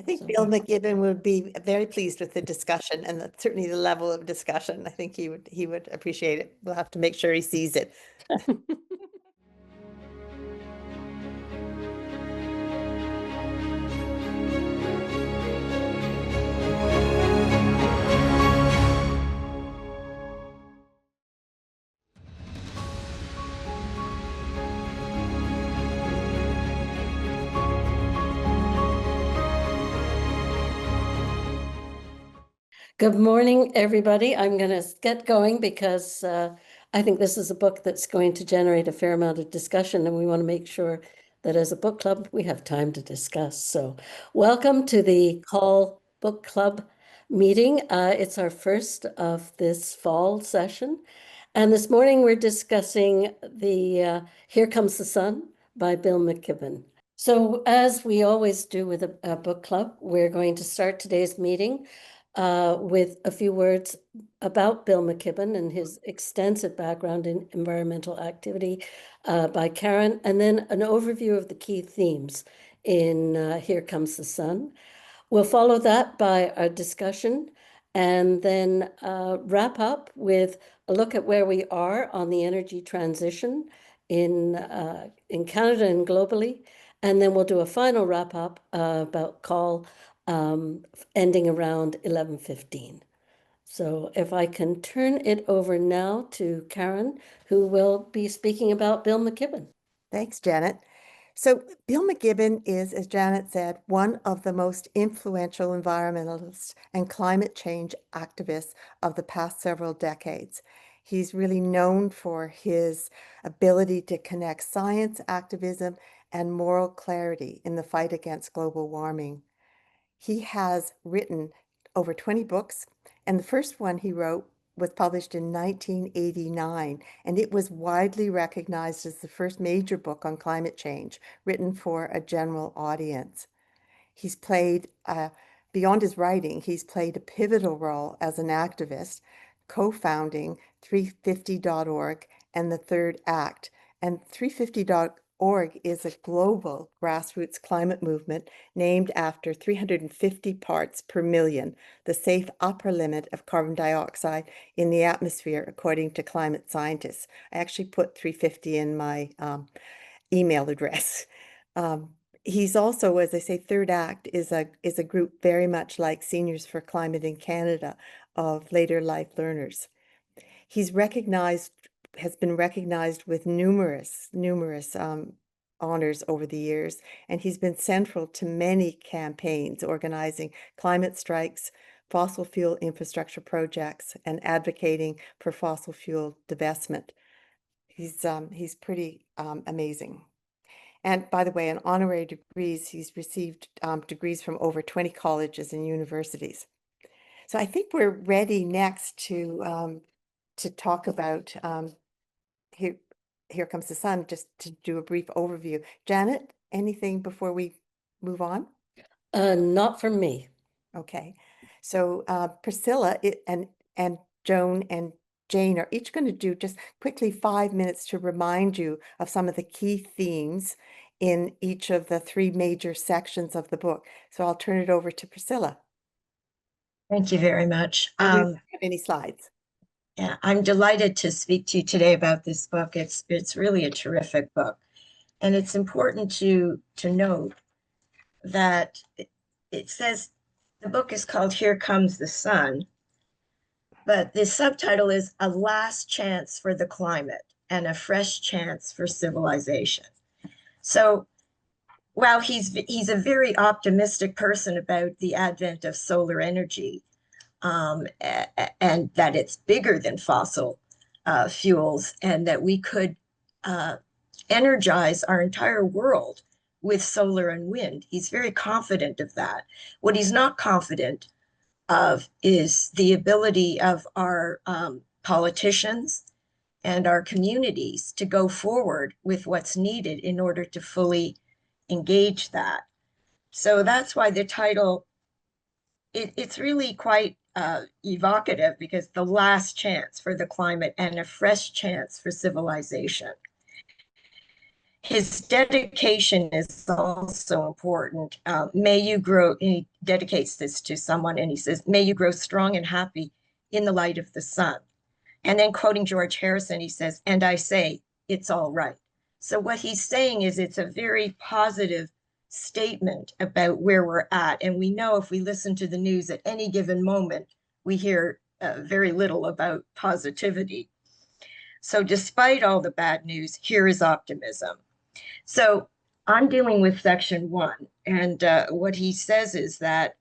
I think So Bill McKibben would be very pleased with the discussion and certainly the level of discussion. I think he would appreciate it. We'll have to make sure he sees it. Good morning, everybody. I'm going to get going because I think this is a book that's going to generate a fair amount of discussion, and we want to make sure that as a book club, we have time to discuss. So welcome to the Call Book Club meeting. It's our first of this fall session. And this morning we're discussing the Here Comes the Sun by Bill McKibben. So as we always do with a book club, we're going to start today's meeting with a few words about Bill McKibben and his extensive background in environmental activity by Karen, and then an overview of the key themes in Here Comes the Sun. We'll follow that by a discussion and then wrap up with a look at where we are on the energy transition in Canada and globally. And then we'll do a final wrap up about call ending around 11:15. So if I can turn it over now to Karen, who will be speaking about Bill McKibben. Thanks, Janet. So Bill McKibben is, as Janet said, one of the most influential environmentalists and climate change activists of the past several decades. He's really known for his ability to connect science, activism, and moral clarity in the fight against global warming. He has written over 20 books, and the first one he wrote was published in 1989, and it was widely recognized as the first major book on climate change written for a general audience. He's played, beyond his writing, he's played a pivotal role as an activist, co-founding 350.org and the Third Act. And 350.org is a global grassroots climate movement named after 350 parts per million, the safe upper limit of carbon dioxide in the atmosphere, according to climate scientists. I actually put 350 in my email address. He's also, as I say, Third Act is a group very much like Seniors for Climate in Canada of later life learners. He's has been recognized with numerous honors over the years, and he's been central to many campaigns organizing climate strikes, fossil fuel infrastructure projects, and advocating for fossil fuel divestment. He's pretty amazing. And by the way, in honorary degrees, he's received degrees from over 20 colleges and universities. So I think we're ready next to talk about Here Comes the Sun, just to do a brief overview. Janet, anything before we move on? Not from me. Okay. So Priscilla and Joan and Jane are each going to do just quickly 5 minutes to remind you of some of the key themes in each of the three major sections of the book. So I'll turn it over to Priscilla. Thank you very much. Do you have any slides? Yeah, I'm delighted to speak to you today about this book. It's really a terrific book. And it's important to note that it says the book is called Here Comes the Sun, but the subtitle is A Last Chance for the Climate and a Fresh Chance for Civilization. So while he's a very optimistic person about the advent of solar energy, and that it's bigger than fossil fuels, and that we could energize our entire world with solar and wind. He's very confident of that. What he's not confident of is the ability of our politicians and our communities to go forward with what's needed in order to fully engage that. So that's why the title, it's really quite evocative, because the last chance for the climate and a fresh chance for civilization. His dedication is also important. May you grow, he dedicates this to someone and he says, may you grow strong and happy in the light of the sun. And then quoting George Harrison, he says, and I say, it's all right. So what he's saying is it's a very positive statement about where we're at. And we know if we listen to the news at any given moment, we hear very little about positivity. So despite all the bad news, here is optimism. So I'm dealing with section 1. And what he says is that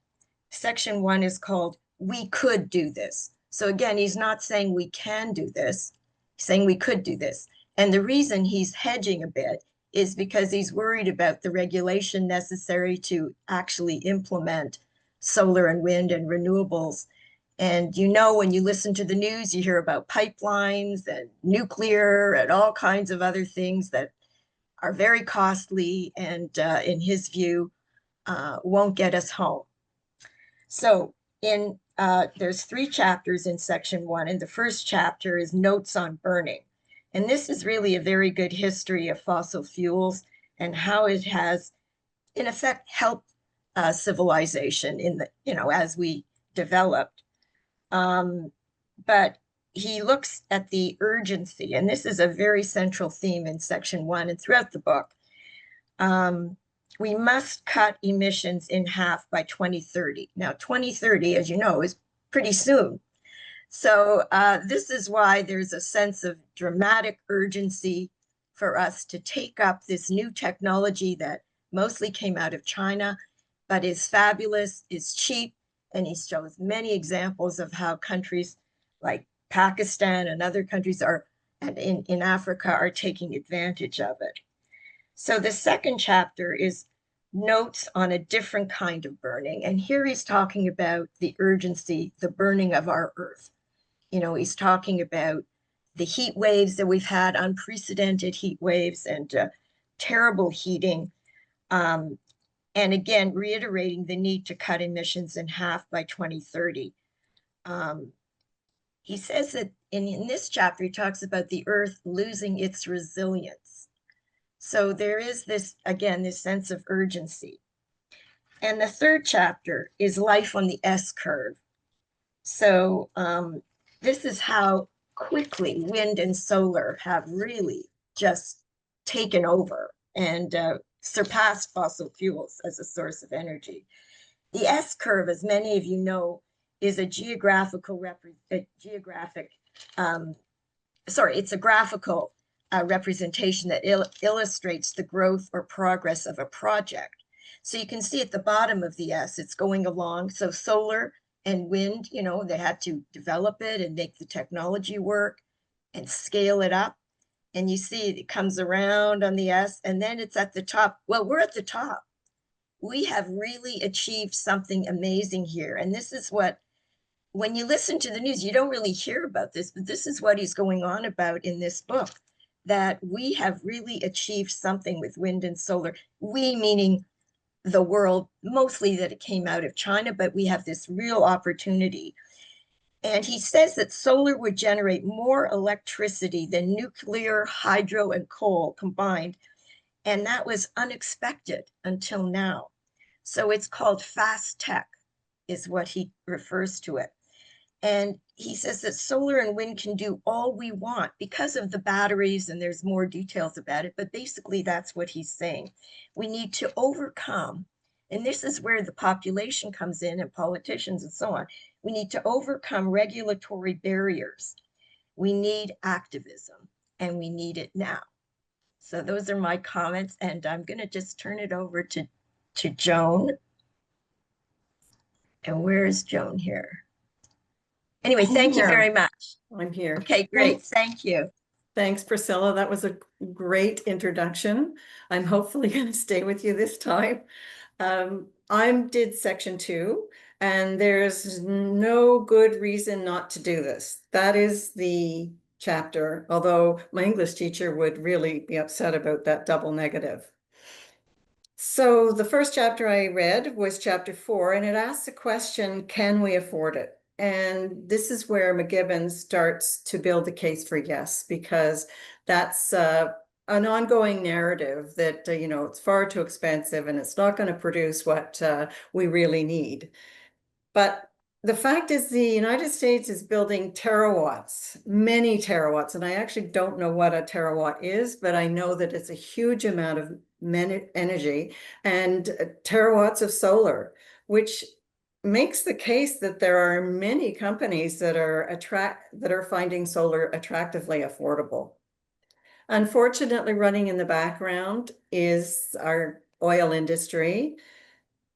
section 1 is called We Could Do This. So again, he's not saying we can do this, he's saying we could do this. And the reason he's hedging a bit is because he's worried about the regulation necessary to actually implement solar and wind and renewables. And you know, when you listen to the news, you hear about pipelines and nuclear and all kinds of other things that are very costly and in his view, won't get us home. So there's 3 chapters in section 1, and the first chapter is notes on burning. And this is really a very good history of fossil fuels and how it has, in effect, helped civilization in the, as we developed. But he looks at the urgency, and this is a very central theme in section 1 and throughout the book. We must cut emissions in half by 2030. Now, 2030, as you know, is pretty soon. So this is why there's a sense of dramatic urgency for us to take up this new technology that mostly came out of China, but is fabulous, is cheap, and he shows many examples of how countries like Pakistan and other countries are, and in Africa, are taking advantage of it. So the second chapter is notes on a different kind of burning. And here he's talking about the urgency, the burning of our earth. He's talking about the heat waves that we've had, unprecedented heat waves and terrible heating. And again, reiterating the need to cut emissions in half by 2030. He says that in this chapter, he talks about the earth losing its resilience. So there is this, again, this sense of urgency. And the third chapter is life on the S curve. So this is how quickly wind and solar have really just taken over and surpassed fossil fuels as a source of energy. The S curve, as many of you know, is a graphical representation that illustrates the growth or progress of a project. So you can see at the bottom of the S, it's going along. So solar and wind, they had to develop it and make the technology work and scale it up. And you see it comes around on the S, and then it's at the top. Well, we're at the top. We have really achieved something amazing here. And this is what, when you listen to the news, you don't really hear about this, but this is what he's going on about in this book, that we have really achieved something with wind and solar. We meaning the world, mostly that it came out of China, but we have this real opportunity. And he says that solar would generate more electricity than nuclear, hydro, and coal combined. And that was unexpected until now. So it's called fast tech, is what he refers to it. And he says that solar and wind can do all we want because of the batteries, and there's more details about it, but basically that's what he's saying. We need to overcome, and this is where the population comes in and politicians and so on. We need to overcome regulatory barriers. We need activism, and we need it now. So those are my comments, and I'm going to just turn it over to Joan. And where is Joan here? Anyway, thank you very much. I'm here. Okay, great. Thank you. Thanks, Priscilla. That was a great introduction. I'm hopefully going to stay with you this time. I did section 2, and there's no good reason not to do this. That is the chapter, although my English teacher would really be upset about that double negative. So the first chapter I read was chapter 4, and it asks the question, can we afford it? And this is where McKibben starts to build the case for yes, because that's an ongoing narrative that, you know, it's far too expensive and it's not going to produce what we really need. But the fact is the United States is building terawatts, many terawatts, and I actually don't know what a terawatt is, but I know that it's a huge amount of energy and terawatts of solar, which makes the case that there are many companies that are finding solar attractively affordable. Unfortunately, running in the background is our oil industry,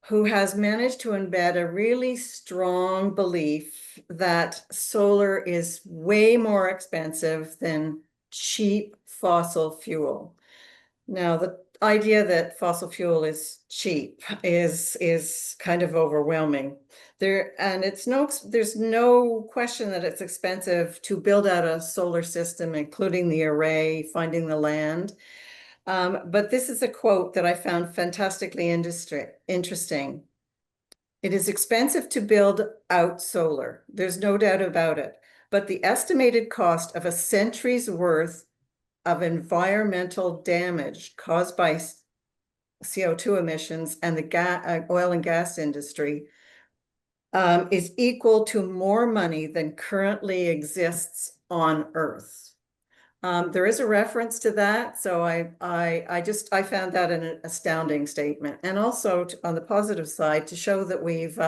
who has managed to embed a really strong belief that solar is way more expensive than cheap fossil fuel. Now, the idea that fossil fuel is cheap is kind of overwhelming. There's no question that it's expensive to build out a solar system, including the array, finding the land. But this is a quote that I found fantastically interesting. It is expensive to build out solar. There's no doubt about it. But the estimated cost of a century's worth of environmental damage caused by CO2 emissions and the oil and gas industry is equal to more money than currently exists on Earth. There is a reference to that, so I found that an astounding statement. And also on the positive side, to show that we've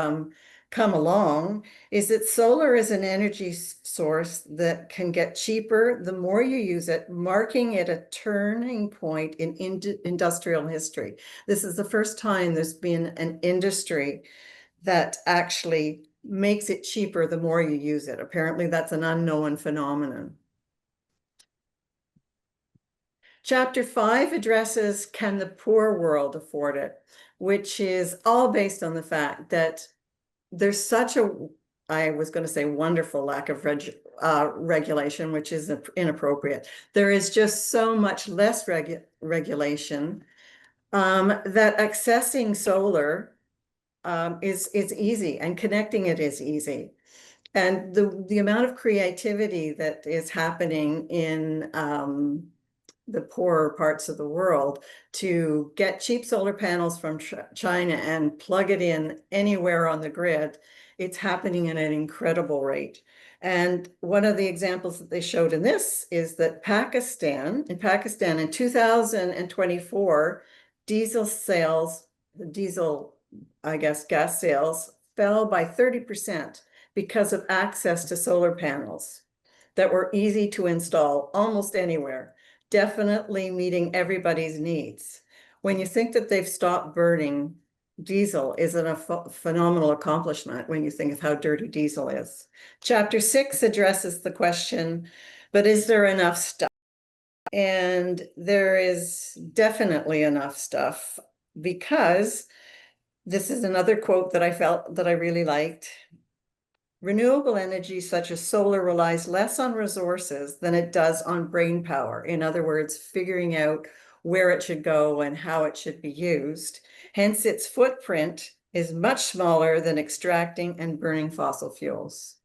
come along, is that solar is an energy source that can get cheaper the more you use it, marking it a turning point in industrial history. This is the first time there's been an industry that actually makes it cheaper the more you use it. Apparently, that's an unknown phenomenon. Chapter 5 addresses, can the poor world afford it? Which is all based on the fact that there's such a, I was going to say wonderful lack of regulation, which is inappropriate. There is just so much less regulation that accessing solar is easy, and connecting it is easy. And the amount of creativity that is happening in the poorer parts of the world to get cheap solar panels from China and plug it in anywhere on the grid, it's happening at an incredible rate. And one of the examples that they showed in this is that Pakistan in 2024, gas sales fell by 30% because of access to solar panels that were easy to install almost anywhere, definitely meeting everybody's needs. When you think that they've stopped burning diesel, is a phenomenal accomplishment when you think of how dirty diesel is. Chapter 6 addresses the question, but is there enough stuff? And there is definitely enough stuff, because this is another quote that I felt that I really liked. Renewable energy such as solar relies less on resources than it does on brain power. In other words, figuring out where it should go and how it should be used. Hence, its footprint is much smaller than extracting and burning fossil fuels.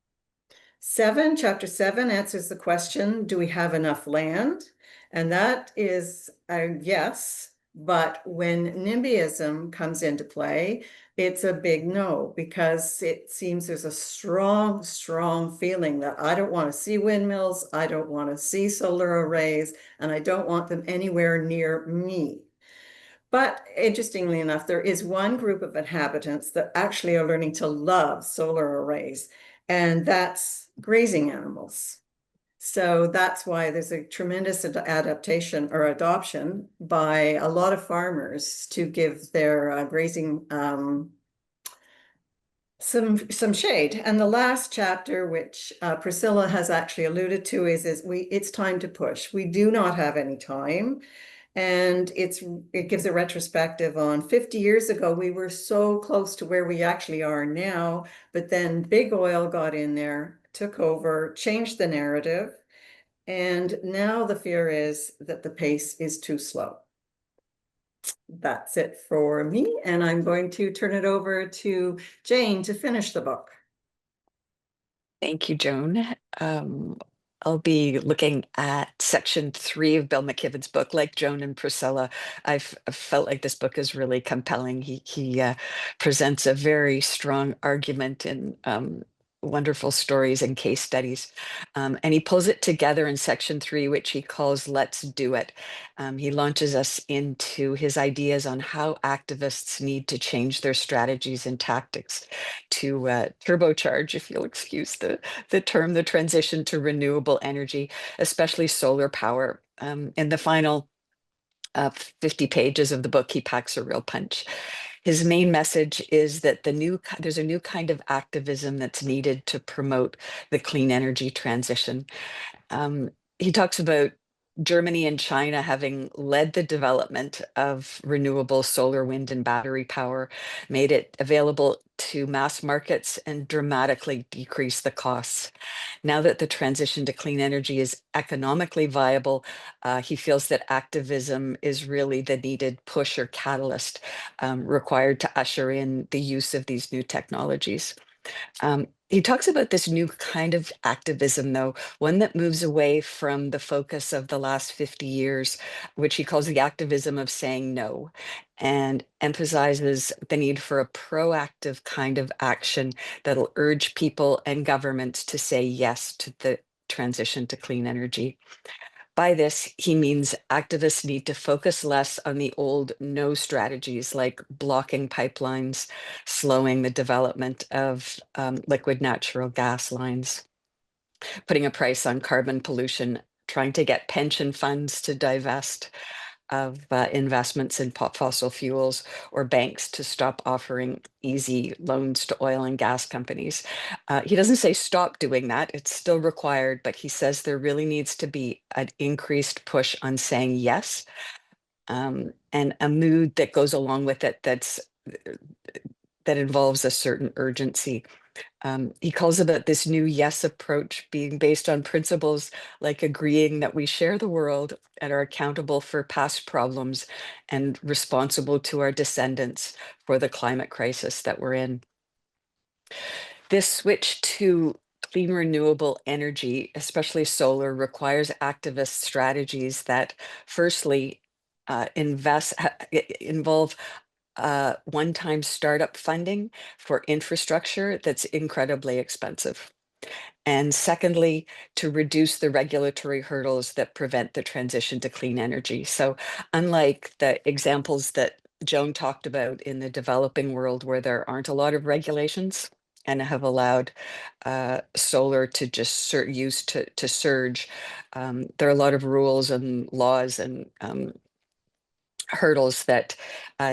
Chapter 7 answers the question, do we have enough land? And that is a yes, but when NIMBYism comes into play, it's a big no, because it seems there's a strong, strong feeling that I don't want to see windmills, I don't want to see solar arrays, and I don't want them anywhere near me. But interestingly enough, there is one group of inhabitants that actually are learning to love solar arrays, and that's grazing animals. So that's why there's a tremendous adaptation or adoption by a lot of farmers to give their grazing some shade. And the last chapter, which Priscilla has actually alluded to, is it's time to push. We do not have any time. And it gives a retrospective on 50 years ago, we were so close to where we actually are now, but then big oil got in there, took over, changed the narrative. And now the fear is that the pace is too slow. That's it for me. And I'm going to turn it over to Jane to finish the book. Thank you, Joan. I'll be looking at section 3 of Bill McKibben's book. Like Joan and Priscilla, I've felt like this book is really compelling. He presents a very strong argument in wonderful stories and case studies. And he pulls it together in section 3, which he calls Let's Do It. He launches us into his ideas on how activists need to change their strategies and tactics to turbocharge, if you'll excuse the term, the transition to renewable energy, especially solar power. In the final 50 pages of the book, he packs a real punch. His main message is that there's a new kind of activism that's needed to promote the clean energy transition. He talks about Germany and China having led the development of renewable solar, wind, and battery power, made it available to mass markets, and dramatically decreased the costs. Now that the transition to clean energy is economically viable, he feels that activism is really the needed push or catalyst required to usher in the use of these new technologies. He talks about this new kind of activism, though, one that moves away from the focus of the last 50 years, which he calls the activism of saying no, and emphasizes the need for a proactive kind of action that'll urge people and governments to say yes to the transition to clean energy. By this, he means activists need to focus less on the old no strategies like blocking pipelines, slowing the development of liquid natural gas lines, putting a price on carbon pollution, trying to get pension funds to divest of investments in fossil fuels, or banks to stop offering easy loans to oil and gas companies. He doesn't say stop doing that, it's still required, but he says there really needs to be an increased push on saying yes, and a mood that goes along with it that involves a certain urgency. He calls about this new yes approach being based on principles like agreeing that we share the world and are accountable for past problems and responsible to our descendants for the climate crisis that we're in. This switch to clean renewable energy, especially solar, requires activist strategies that firstly involve one-time startup funding for infrastructure that's incredibly expensive. And secondly, to reduce the regulatory hurdles that prevent the transition to clean energy. So unlike the examples that Joan talked about in the developing world, where there aren't a lot of regulations and have allowed solar to just surge, there are a lot of rules and laws and hurdles that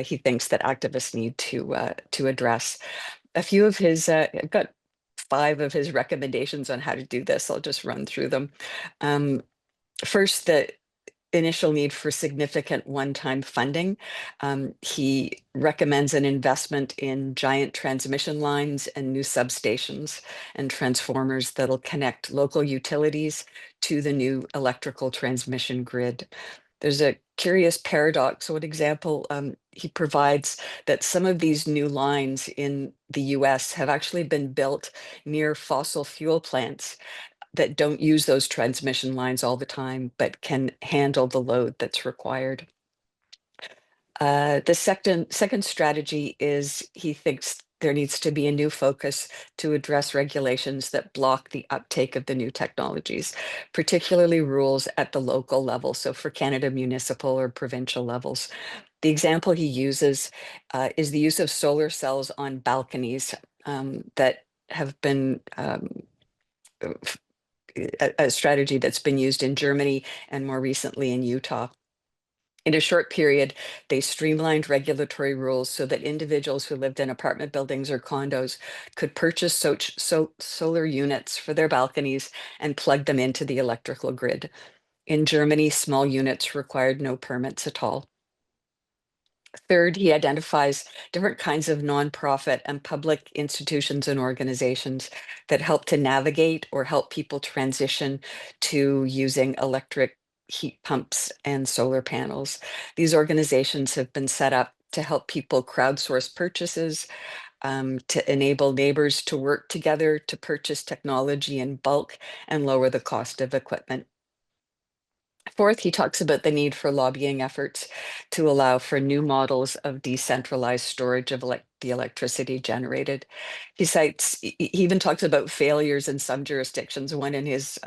he thinks that activists need to address. A few of his, I've got 5 of his recommendations on how to do this. I'll just run through them. First, the initial need for significant one-time funding. He recommends an investment in giant transmission lines and new substations and transformers that'll connect local utilities to the new electrical transmission grid. There's a curious paradox. What example he provides that some of these new lines in the US have actually been built near fossil fuel plants that don't use those transmission lines all the time, but can handle the load that's required. The second strategy is he thinks there needs to be a new focus to address regulations that block the uptake of the new technologies, particularly rules at the local level. So for Canada, municipal or provincial levels. The example he uses is the use of solar cells on balconies that have been a strategy that's been used in Germany and more recently in Utah. In a short period, they streamlined regulatory rules so that individuals who lived in apartment buildings or condos could purchase solar units for their balconies and plug them into the electrical grid. In Germany, small units required no permits at all. Third, he identifies different kinds of nonprofit and public institutions and organizations that help to navigate or help people transition to using electric heat pumps and solar panels. These organizations have been set up to help people crowdsource purchases, to enable neighbors to work together to purchase technology in bulk and lower the cost of equipment. Fourth, he talks about the need for lobbying efforts to allow for new models of decentralized storage of the electricity generated. He even talks about failures in some jurisdictions, one in his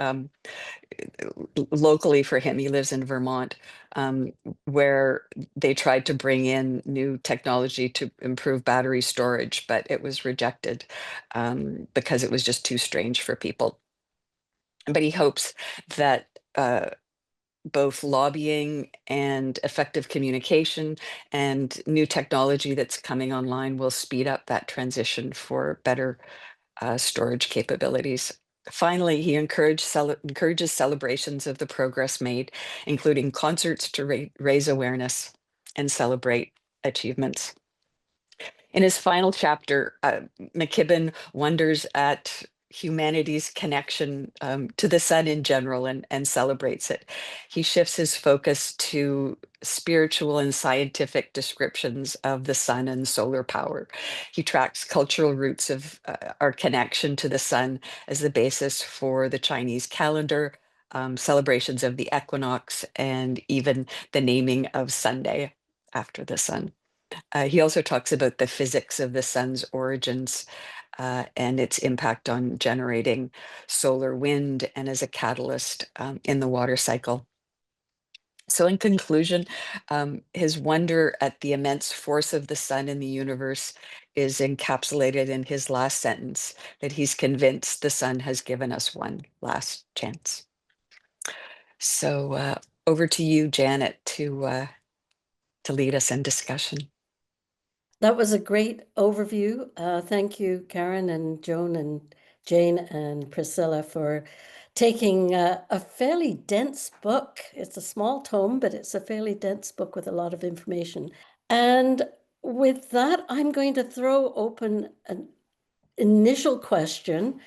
locally for him, he lives in Vermont, where they tried to bring in new technology to improve battery storage, but it was rejected because it was just too strange for people. But he hopes that both lobbying and effective communication and new technology that's coming online will speed up that transition for better storage capabilities. Finally, he encourages celebrations of the progress made, including concerts to raise awareness and celebrate achievements. In his final chapter, McKibben wonders at humanity's connection to the sun in general and celebrates it. He shifts his focus to spiritual and scientific descriptions of the sun and solar power. He tracks cultural roots of our connection to the sun as the basis for the Chinese calendar, celebrations of the equinox, and even the naming of Sunday after the sun. He also talks about the physics of the sun's origins and its impact on generating solar wind and as a catalyst in the water cycle. So in conclusion, his wonder at the immense force of the sun in the universe is encapsulated in his last sentence, that he's convinced the sun has given us one last chance. So over to you, Janet, to lead us in discussion. That was a great overview. Thank you, Karen and Joan and Jane and Priscilla, for taking a fairly dense book. It's a small tome, but it's a fairly dense book with a lot of information. And with that, I'm going to throw open an initial question.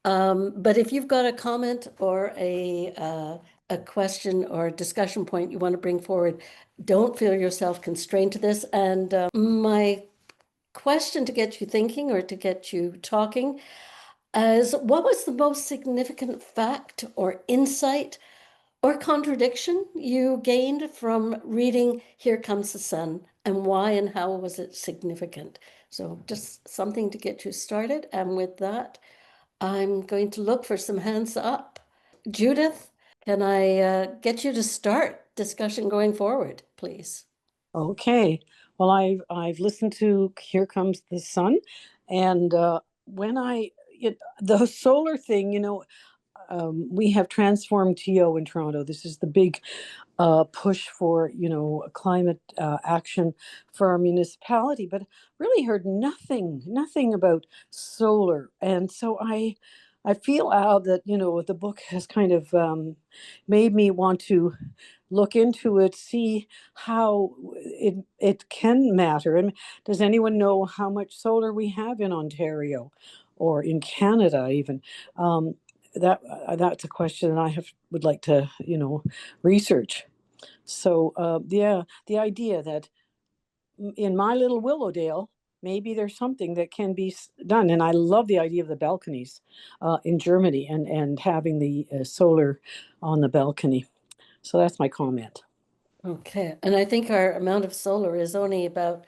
But if you've got a comment or a question or a discussion point you want to bring forward, don't feel yourself constrained to this. And my question to get you thinking or to get you talking is, what was the most significant fact or insight or contradiction you gained from reading Here Comes the Sun, and why and how was it significant? So just something to get you started. And with that, I'm going to look for some hands up. Judith, can I get you to start discussion going forward, please? Okay. Well, I've listened to Here Comes the Sun, and when the solar thing, we have transformed TO in Toronto. This is the big push for climate action for our municipality, but really heard nothing about solar. And so I feel out that the book has kind of made me want to look into it, see how it can matter. And does anyone know how much solar we have in Ontario or in Canada even? That's a question that I would like to research. So the idea that in my little Willowdale, maybe there's something that can be done. And I love the idea of the balconies in Germany and having the solar on the balcony. So that's my comment. Okay, and I think our amount of solar is only about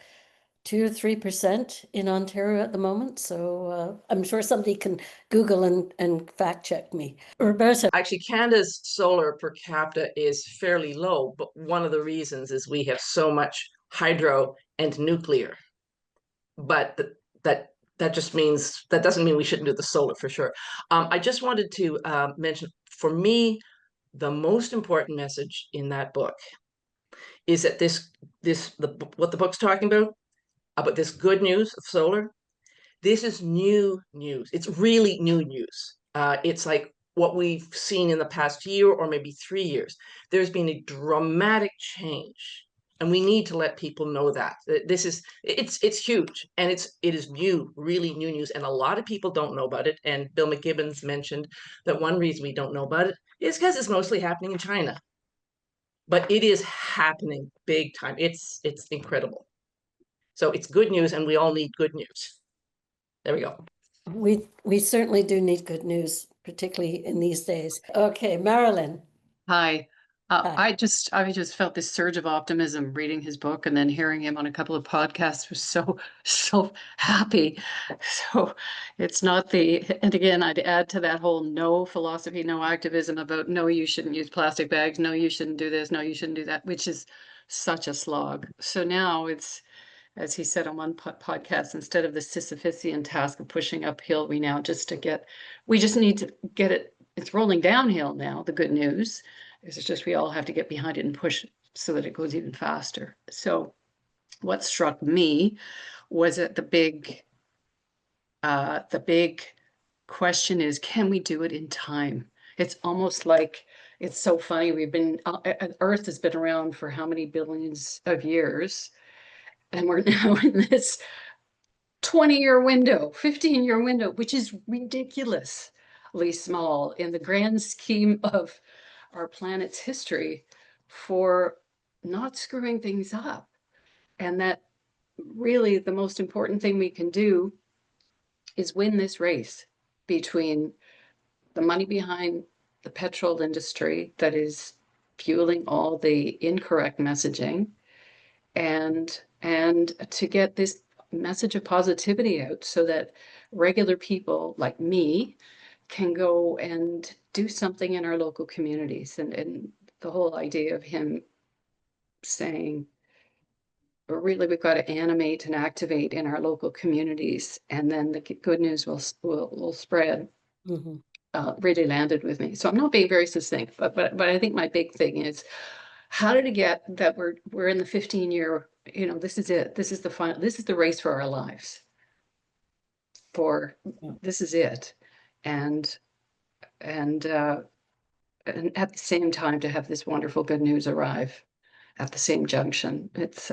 2 or 3% in Ontario at the moment. So I'm sure somebody can Google and fact check me. Roberta. Actually, Canada's solar per capita is fairly low, but one of the reasons is we have so much hydro and nuclear. But that just means, that doesn't mean we shouldn't do the solar for sure. I just wanted to mention, for me, the most important message in that book is that what the book's talking about this good news of solar, this is new news. It's really new news. It's like what we've seen in the past year or maybe 3 years. There's been a dramatic change, and we need to let people know that it's huge, and it is new, really new news, and a lot of people don't know about it. And Bill McKibben's mentioned that one reason we don't know about it is because it's mostly happening in China, but it is happening big time. It's incredible. So it's good news, and we all need good news. There we go. We certainly do need good news, particularly in these days. Okay, Marilyn. Hi. Hi. I just felt this surge of optimism reading his book and then hearing him on a couple of podcasts was so happy. So it's not and again, I'd add to that whole no philosophy, no activism about no, you shouldn't use plastic bags, no, you shouldn't do this, no, you shouldn't do that, which is such a slog. So now it's, as he said on one podcast, instead of the Sisyphean task of pushing uphill, we just need to get it. It's rolling downhill now. The good news is it's just we all have to get behind it and push so that it goes even faster. So what struck me was that the big question is, can we do it in time? It's almost like, it's so funny. Earth has been around for how many billions of years? And we're now in this 20-year window, 15-year window, which is ridiculously small in the grand scheme of our planet's history for not screwing things up. And that really the most important thing we can do is win this race between the money behind the petrol industry that is fueling all the incorrect messaging and to get this message of positivity out so that regular people like me can go and do something in our local communities. And the whole idea of him saying, really, we've got to animate and activate in our local communities, and then the good news will spread. Mm-hmm. Really landed with me. So I'm not being very succinct, but I think my big thing is, how did it get that we're in the 15-year, this is it. This is the final, this is the race for our lives. This is it. And at the same time to have this wonderful good news arrive at the same junction. It's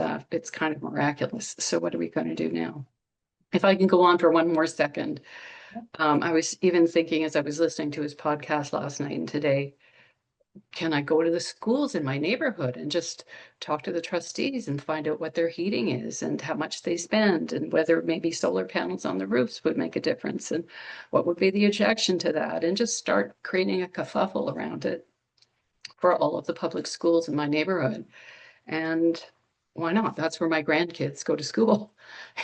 kind of miraculous. So what are we going to do now? If I can go on for one more second. I was even thinking as I was listening to his podcast last night and today, can I go to the schools in my neighborhood and just talk to the trustees and find out what their heating is and how much they spend and whether maybe solar panels on the roofs would make a difference and what would be the objection to that, and just start creating a kerfuffle around it for all of the public schools in my neighborhood. And why not? That's where my grandkids go to school.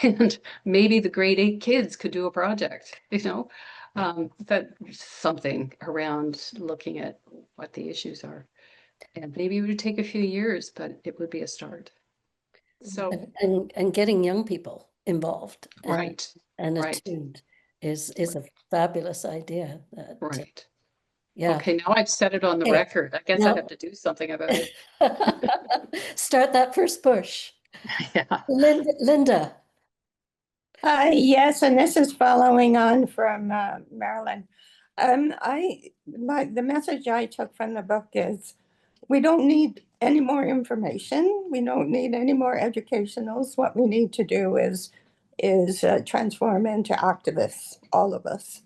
And maybe the grade 8 kids could do a project, that something around looking at what the issues are. And maybe it would take a few years, but it would be a start. So and getting young people involved right. attuned is a fabulous idea. Right. Yeah. Okay, now I've said it on the record. I guess I have to do something about it. Start that first push. Yeah. Linda. Yes, and this is following on from Marilyn. The message I took from the book is we don't need any more information. We don't need any more educationals. What we need to do is transform into activists, all of us.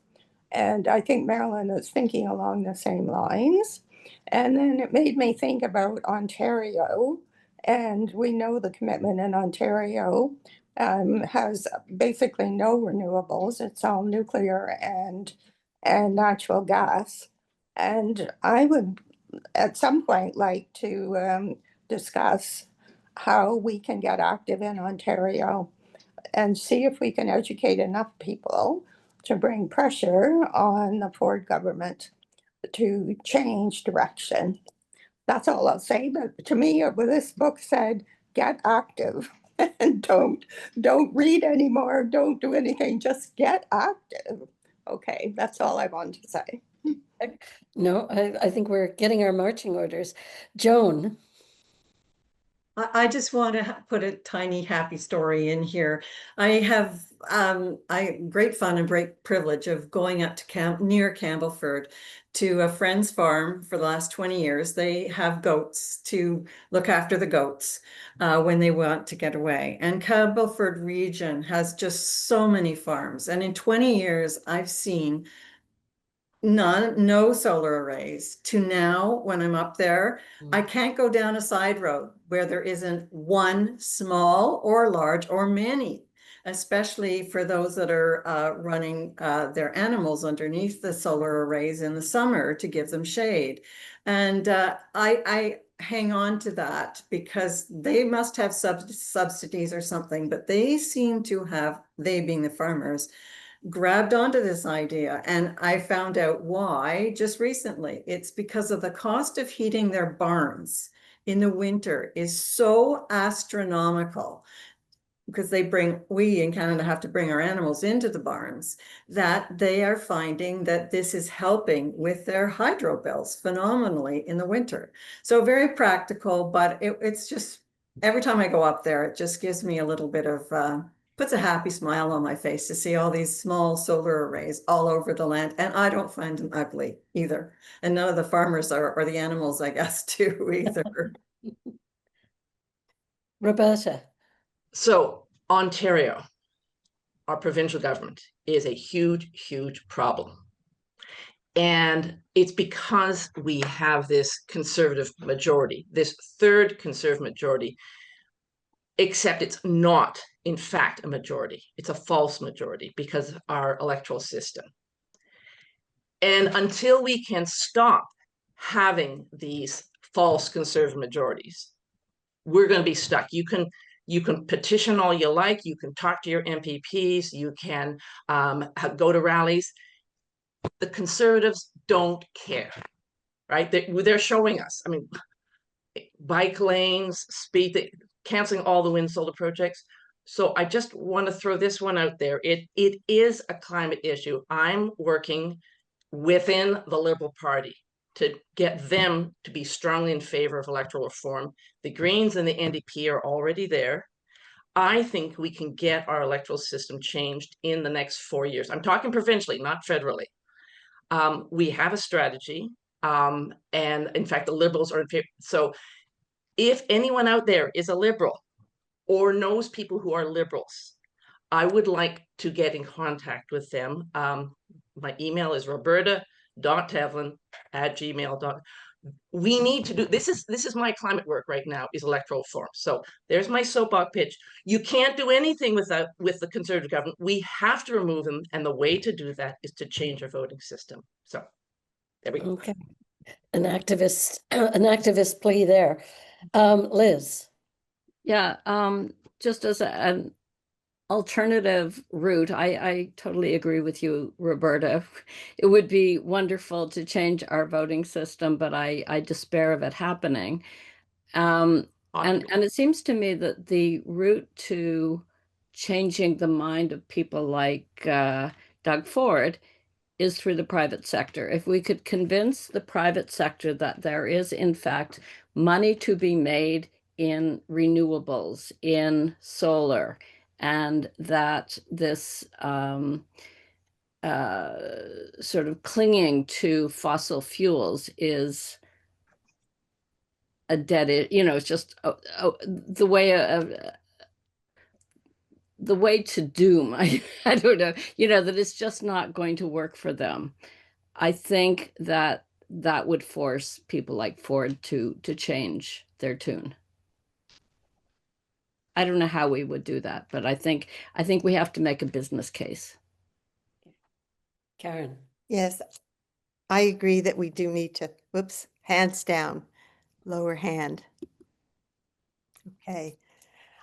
And I think Marilyn is thinking along the same lines. And then it made me think about Ontario. And we know the commitment in Ontario has basically no renewables. It's all nuclear and natural gas. And I would at some point like to discuss how we can get active in Ontario and see if we can educate enough people to bring pressure on the Ford government to change direction. That's all I'll say. But to me, this book said, get active and don't read anymore. Don't do anything. Just get active. Okay, that's all I want to say. No, I think we're getting our marching orders. Joan. I just want to put a tiny happy story in here. I have great fun and great privilege of going up to near Campbellford to a friend's farm for the last 20 years. They have goats to look after the goats when they want to get away. And Campbellford region has just so many farms. And in 20 years, I've seen no solar arrays to now when I'm up there, I can't go down a side road where there isn't one small or large or many. especially for those that are running their animals underneath the solar arrays in the summer to give them shade. And I hang on to that because they must have subsidies or something, but they seem to have, they being the farmers, grabbed onto this idea. And I found out why just recently. It's because of the cost of heating their barns in the winter is so astronomical, because we in Canada have to bring our animals into the barns, that they are finding that this is helping with their hydro bills phenomenally in the winter. So very practical, but it's just, every time I go up there, it just gives me a little bit of, puts a happy smile on my face to see all these small solar arrays all over the land. And I don't find them ugly either. And none of the farmers are, or the animals, I guess, too, either. Roberta. So Ontario, our provincial government, is a huge, huge problem. And it's because we have this conservative majority, this third conservative majority, except it's not, in fact, a majority. It's a false majority because of our electoral system. And until we can stop having these false conservative majorities, we're going to be stuck. You can petition all you like. You can talk to your MPPs. You can go to rallies. The Conservatives don't care, right? They're showing us. I mean, bike lanes, speed, canceling all the wind solar projects. So I just want to throw this one out there. It is a climate issue. I'm working within the Liberal Party to get them to be strongly in favor of electoral reform. The Greens and the NDP are already there. I think we can get our electoral system changed in the next 4 years. I'm talking provincially, not federally. We have a strategy, and in fact, the Liberals are in favor. So if anyone out there is a Liberal or knows people who are Liberals, I would like to get in contact with them. My email is roberta.tevlin@gmail.com. We need to do this is my climate work right now, is electoral reform. So there's my soapbox pitch. You can't do anything with the Conservative government. We have to remove them, and the way to do that is to change our voting system. So there we go. Okay. An activist plea there. Liz. Yeah, just as an alternative route, I totally agree with you, Roberta. It would be wonderful to change our voting system, but I despair of it happening. And it seems to me that the route to changing the mind of people like Doug Ford is through the private sector. If we could convince the private sector that there is, in fact, money to be made in renewables, in solar, and that this sort of clinging to fossil fuels is a dead, it's just the way to doom. I don't know, that it's just not going to work for them. I think that would force people like Ford to change their tune. I don't know how we would do that, but I think we have to make a business case. Karen. Yes, I agree that we do need to, whoops, hands down, lower hand. Okay.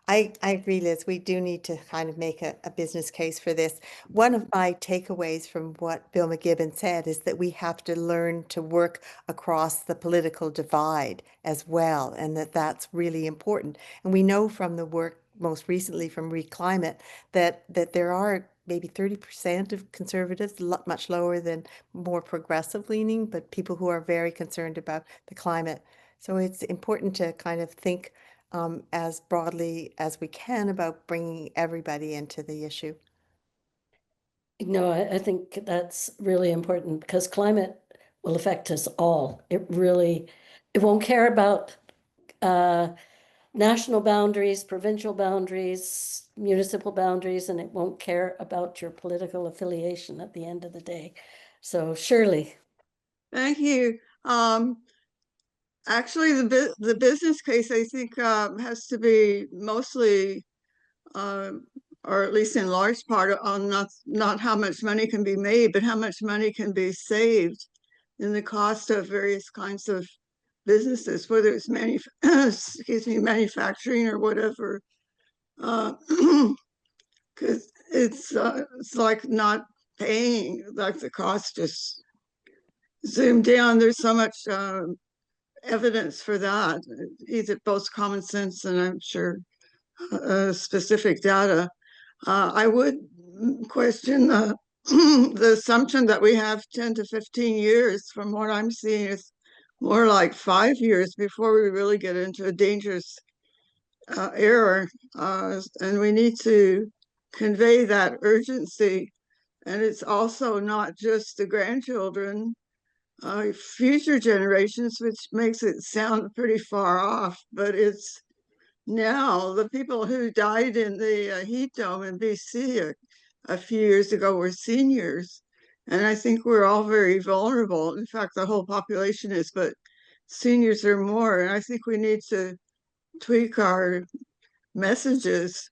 I agree, Liz. We do need to kind of make a business case for this. One of my takeaways from what Bill McKibben said is that we have to learn to work across the political divide as well, and that's really important. And we know from the work most recently from Reclimate that there are maybe 30% of conservatives, much lower than more progressive leaning, but people who are very concerned about the climate. So it's important to kind of think as broadly as we can about bringing everybody into the issue. No, I think that's really important because climate will affect us all. It won't care about national boundaries, provincial boundaries, municipal boundaries, and it won't care about your political affiliation at the end of the day. So Shirley. Thank you. Actually, the business case, I think, has to be mostly or at least in large part, on not how much money can be made, but how much money can be saved in the cost of various kinds of businesses, whether it's manufacturing or whatever. Because it's like not paying, like the cost just zoomed down. There's so much evidence for that, either both common sense and I'm sure specific data. I would question the assumption that we have 10 to 15 years. From what I'm seeing, it's more like 5 years before we really get into a dangerous era. And we need to convey that urgency. And it's also not just the grandchildren, future generations, which makes it sound pretty far off, but it's now the people who died in the heat dome in BC a few years ago were seniors. And I think we're all very vulnerable. In fact, the whole population is, but seniors are more. And I think we need to tweak our messages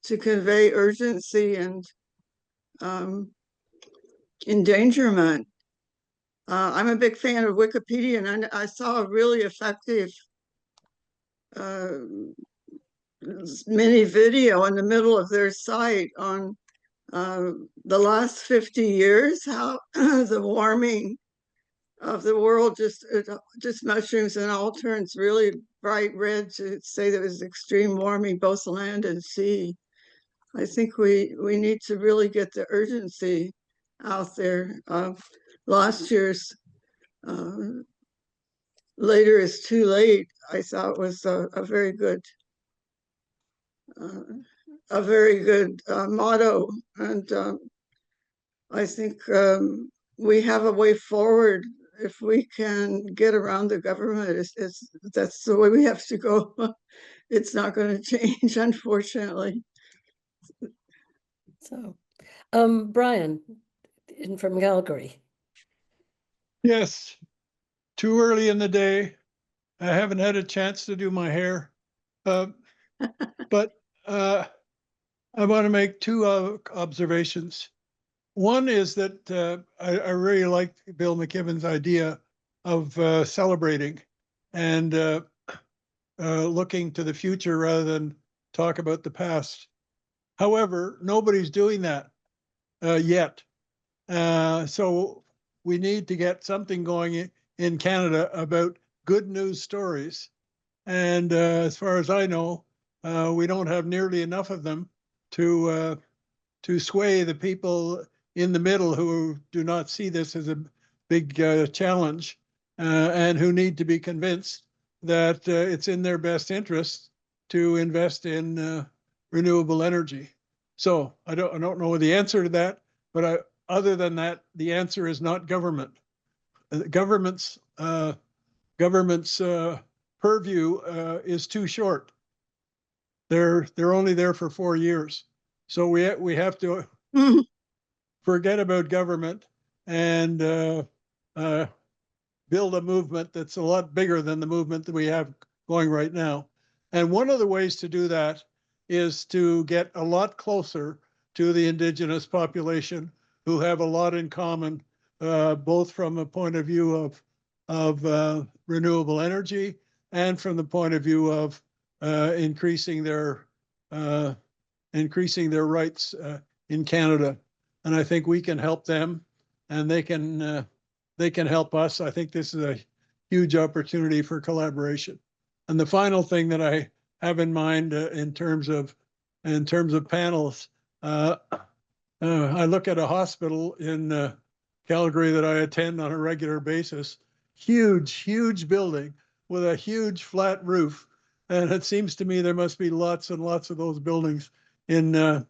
to convey urgency and endangerment. I'm a big fan of Wikipedia, and I saw a really effective mini video in the middle of their site on the last 50 years, how the warming of the world just mushrooms and all turns really bright red to say there was extreme warming, both land and sea. I think we need to really get the urgency out there. Last year's Later is Too Late, I thought was a very good motto. And I think we have a way forward if we can get around the government. That's the way we have to go. It's not going to change, unfortunately. So, Brian, from Calgary. Yes, too early in the day. I haven't had a chance to do my hair, but I want to make two observations. One is that I really like Bill McKibben's idea of celebrating and looking to the future rather than talk about the past. However, nobody's doing that yet. So we need to get something going in Canada about good news stories. And as far as I know, we don't have nearly enough of them to sway the people in the middle who do not see this as a big challenge and who need to be convinced that it's in their best interest to invest in renewable energy. So I don't know the answer to that, but other than that, the answer is not government. Government's purview is too short. They're only there for 4 years, so we have to forget about government and build a movement that's a lot bigger than the movement that we have going right now. And one of the ways to do that is to get a lot closer to the Indigenous population, who have a lot in common, both from a point of view of renewable energy and from the point of view of increasing their rights in Canada. And I think we can help them, and they can help us. I think this is a huge opportunity for collaboration. And the final thing that I have in mind in terms of panels, I look at a hospital in Calgary that I attend on a regular basis. Huge building with a huge flat roof, and it seems to me there must be lots and lots of those buildings in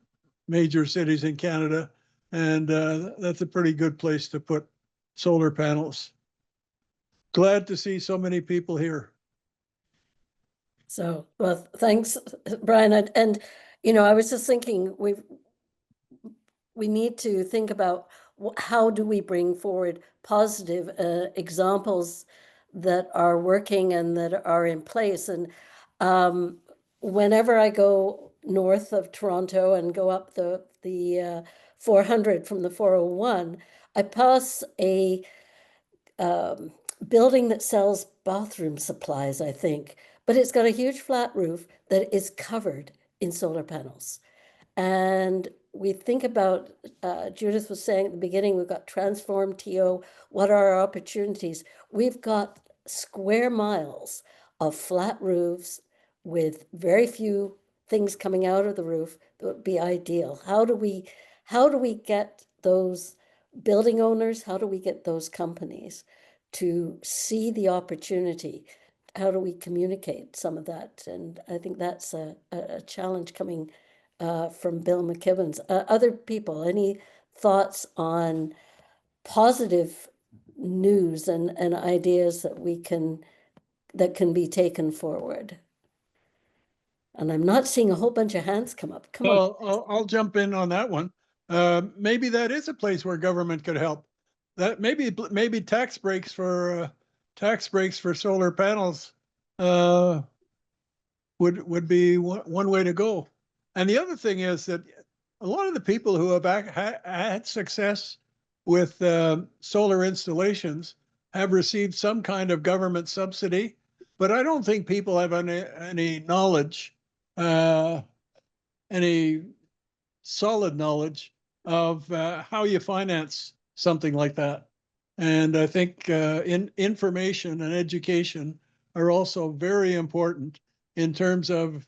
major cities in Canada, and that's a pretty good place to put solar panels. Glad to see so many people here. So, well, thanks, Brian. And I was just thinking we need to think about how do we bring forward positive examples that are working and that are in place. And whenever I go north of Toronto and go up the 400 from the 401, I pass a building that sells bathroom supplies, I think, but it's got a huge flat roof that is covered in solar panels. And we think about, Judith was saying at the beginning, we've got transform TO. What are our opportunities? We've got square miles of flat roofs with very few things coming out of the roof that would be ideal. How do we get those building owners? How do we get those companies to see the opportunity? How do we communicate some of that? And I think that's a challenge coming from Bill McKibben's. Other people, any thoughts on positive news and ideas that can be taken forward? And I'm not seeing a whole bunch of hands come up. Come on. Well, I'll jump in on that one. Maybe that is a place where government could help. That maybe tax breaks for solar panels would be one way to go. And the other thing is that a lot of the people who have had success with solar installations have received some kind of government subsidy, but I don't think people have any knowledge, any solid knowledge of how you finance something like that. And I think information and education are also very important in terms of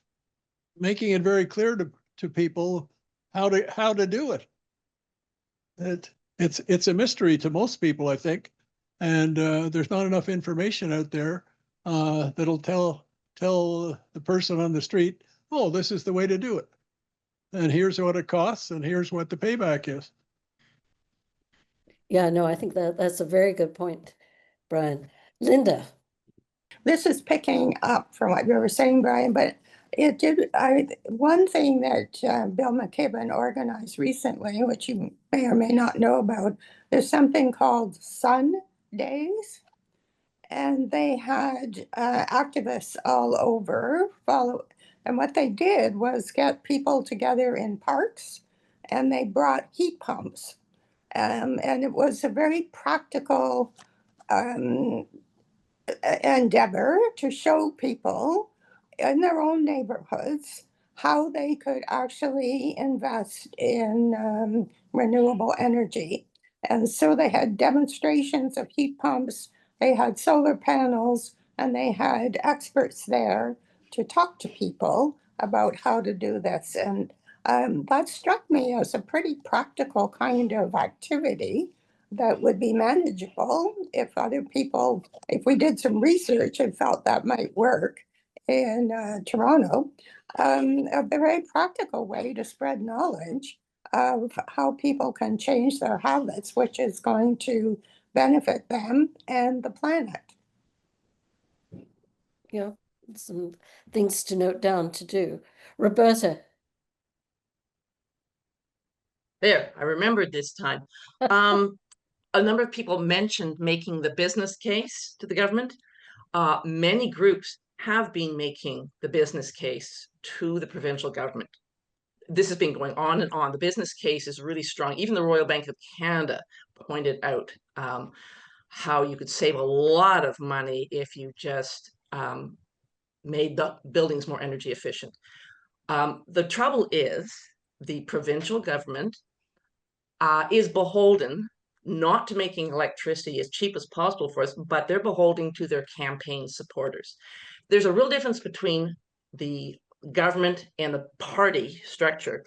making it very clear to people how to do it. It's a mystery to most people, I think, and there's not enough information out there that'll tell the person on the street, oh, this is the way to do it, and here's what it costs, and here's what the payback is. Yeah, no, I think that's a very good point, Brian. Linda. This is picking up from what you were saying, Brian, but one thing that Bill McKibben organized recently, which you may or may not know about, there's something called Sun Days. And they had activists all over follow. And what they did was get people together in parks, and they brought heat pumps. And it was a very practical endeavor to show people in their own neighborhoods how they could actually invest in renewable energy. And so they had demonstrations of heat pumps, they had solar panels, and they had experts there to talk to people about how to do this. And that struck me as a pretty practical kind of activity that would be manageable if other people, if we did some research and felt that might work in Toronto, a very practical way to spread knowledge of how people can change their habits, which is going to benefit them and the planet. Yeah, some things to note down to do. Roberta. There, I remembered this time. A number of people mentioned making the business case to the government. Many groups have been making the business case to the provincial government. This has been going on and on. The business case is really strong. Even the Royal Bank of Canada pointed out how you could save a lot of money if you just made the buildings more energy efficient. The trouble is the provincial government is beholden not to making electricity as cheap as possible for us, but they're beholden to their campaign supporters. There's a real difference between the government and the party structure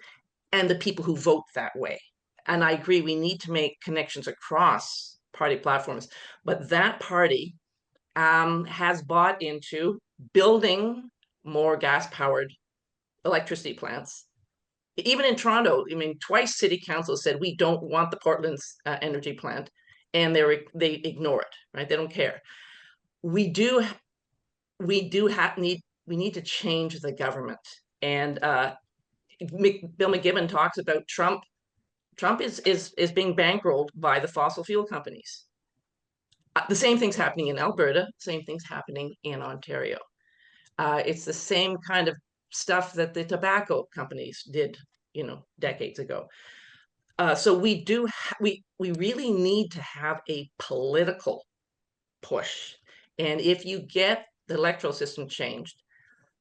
and the people who vote that way. And I agree, we need to make connections across party platforms, but that party has bought into building more gas-powered electricity plants. Even in Toronto, I mean, twice City Council said we don't want the Portland's energy plant, and they ignore it, right? They don't care. We need to change the government, and Bill McKibben talks about Trump. Trump is being bankrolled by the fossil fuel companies. The same thing's happening in Alberta. Same thing's happening in Ontario. It's the same kind of stuff that the tobacco companies did, decades ago. So we do, we really need to have a political push. And if you get the electoral system changed,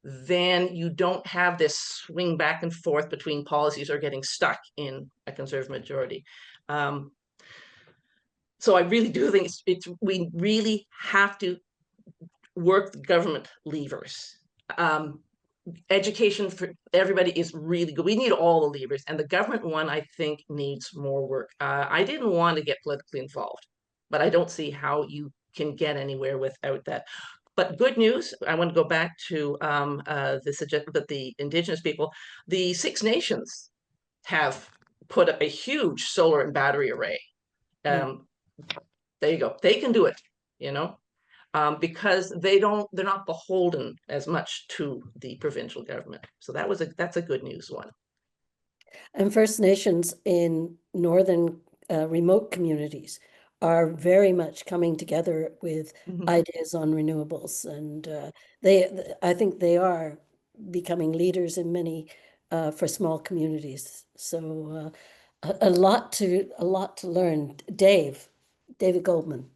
then you don't have this swing back and forth between policies or getting stuck in a conservative majority. So I really do think we really have to work the government levers. Education for everybody is really good. We need all the levers, and the government one, I think, needs more work. I didn't want to get politically involved, but I don't see how you can get anywhere without that. But good news, I want to go back to the Indigenous people. The Six Nations have put up a huge solar and battery array. There you go. They can do it, because they're not beholden as much to the provincial government. So that's a good news one. And First Nations in northern remote communities are very much coming together with ideas on renewables, and I think they are becoming leaders in many for small communities. So a lot to learn. David Goldman.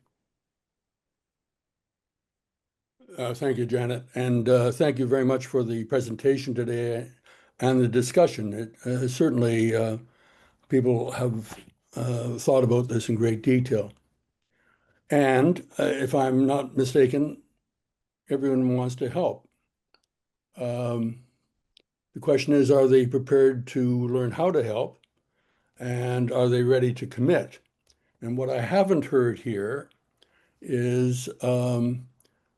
Thank you, Janet, and thank you very much for the presentation today and the discussion. It certainly people have thought about this in great detail. And if I'm not mistaken, everyone wants to help. The question is, are they prepared to learn how to help? And are they ready to commit? And what I haven't heard here is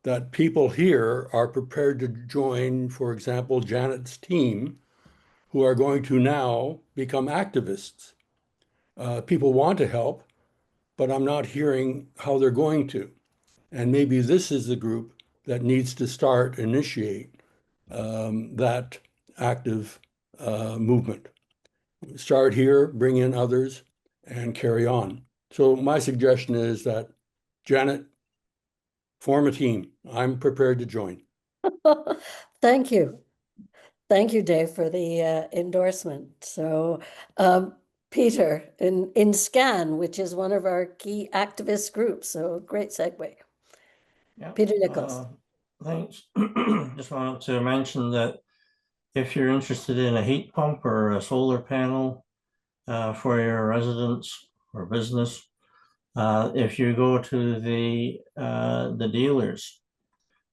that people here are prepared to join, for example, Janet's team, who are going to now become activists. People want to help, but I'm not hearing how they're going to. And maybe this is the group that needs to initiate that active movement. Start here, bring in others, and carry on. So my suggestion is that, Janet, form a team. I'm prepared to join. Thank you. Thank you, Dave, for the endorsement. So Peter, in SCAN, which is one of our key activist groups, so great segue. Yeah. Peter Nichols. Thanks. Just wanted to mention that if you're interested in a heat pump or a solar panel for your residence or business, if you go to the dealers,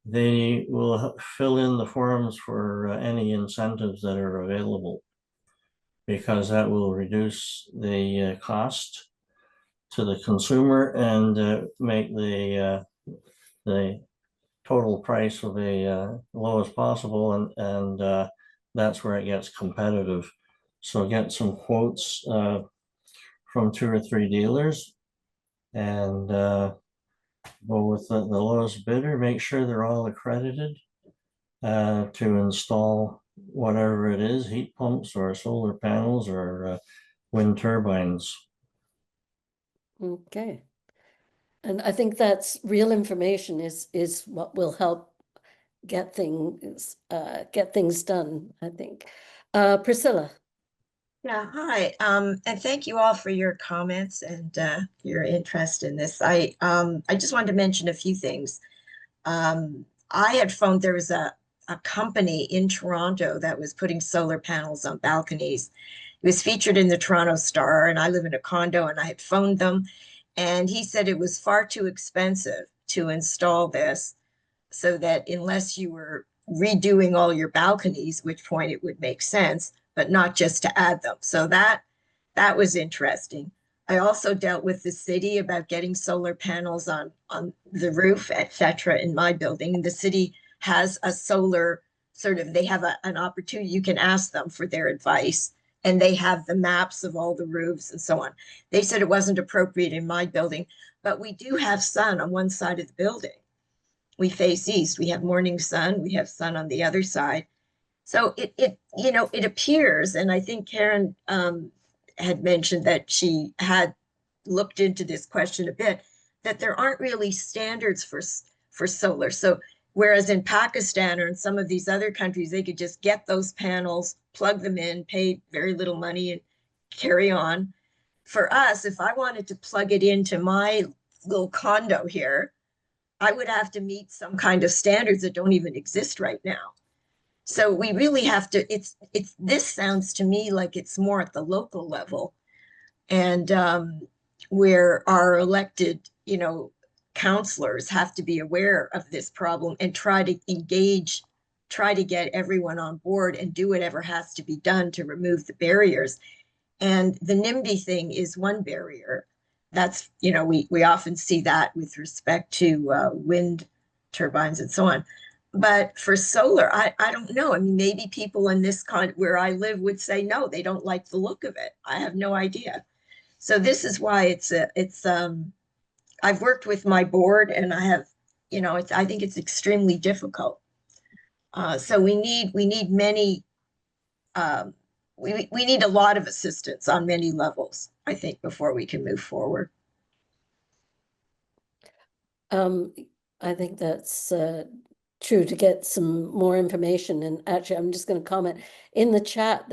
they will fill in the forms for any incentives that are available, because that will reduce the cost to the consumer and make the total price of the low as possible, and that's where it gets competitive. So get some quotes from 2 or 3 dealers and go with the lowest bidder. Make sure they're all accredited to install whatever it is, heat pumps or solar panels or wind turbines. Okay. And I think that's real information is what will help get things done, I think. Priscilla. Yeah, hi. And thank you all for your comments and your interest in this. I just wanted to mention a few things. I had phoned, there was a company in Toronto that was putting solar panels on balconies. It was featured in the Toronto Star, and I live in a condo, and I had phoned them, and he said it was far too expensive to install this, so that unless you were redoing all your balconies, which point it would make sense, but not just to add them. So that was interesting. I also dealt with the city about getting solar panels on the roof, etc. in my building. And the city has a solar they have an opportunity. You can ask them for their advice, and they have the maps of all the roofs and so on. They said it wasn't appropriate in my building, but we do have sun on one side of the building. We face east. We have morning sun. We have sun on the other side. So it appears, and I think Karen had mentioned that she had looked into this question a bit, that there aren't really standards for solar. So Whereas in Pakistan or in some of these other countries, they could just get those panels, plug them in, pay very little money, and carry on. For us, if I wanted to plug it into my little condo here, I would have to meet some kind of standards that don't even exist right now. So we really have to, this sounds to me like it's more at the local level, and where our elected, counselors have to be aware of this problem and try to engage, try to get everyone on board and do whatever has to be done to remove the barriers. And the NIMBY thing is one barrier. That's, we often see that with respect to wind turbines and so on. But for solar, I don't know. I mean, maybe people in this where I live would say, no, they don't like the look of it. I have no idea. So this is why I've worked with my board, and I have, I think it's extremely difficult. So we need many, we need a lot of assistance on many levels, I think, before we can move forward. I think that's true, to get some more information. And actually, I'm just going to comment in the chat.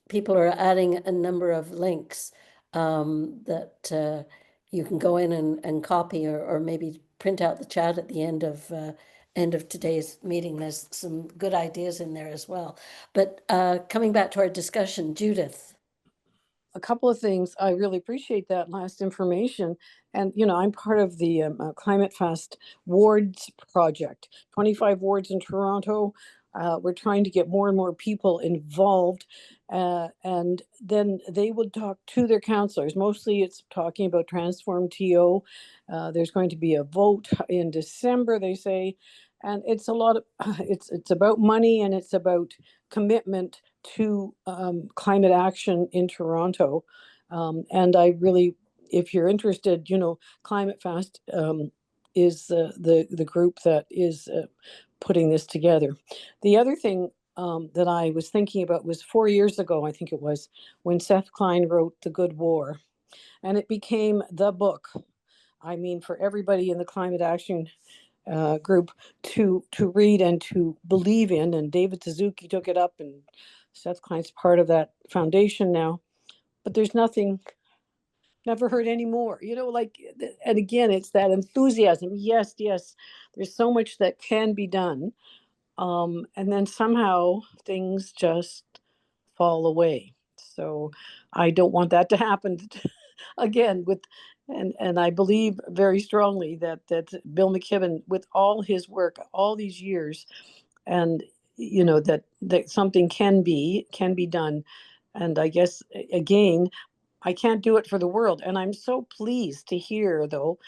People are adding a number of links that you can go in and copy, or maybe print out the chat at the end of today's meeting. There's some good ideas in there as well. But coming back to our discussion, Judith. A couple of things. I really appreciate that last information. And, I'm part of the Climate Fast Wards project, 25 wards in Toronto. We're trying to get more and more people involved. And then they would talk to their councillors. Mostly it's talking about Transform TO. There's going to be a vote in December, they say. And it's a lot of, it's about money, and it's about commitment to climate action in Toronto. And I really, if you're interested, Climate Fast is the group that is putting this together. The other thing that I was thinking about was 4 years ago, I think it was, when Seth Klein wrote The Good War, and it became the book. I mean, for everybody in the climate action group to read and to believe in. And David Suzuki took it up, and Seth Klein's part of that foundation now. But there's nothing, never heard any more, and again, it's that enthusiasm. Yes, there's so much that can be done. And then somehow things just fall away. So I don't want that to happen again and I believe very strongly that Bill McKibben, with all his work, all these years, and that something can be done. And I guess again, I can't do it for the world. And I'm so pleased to hear, though,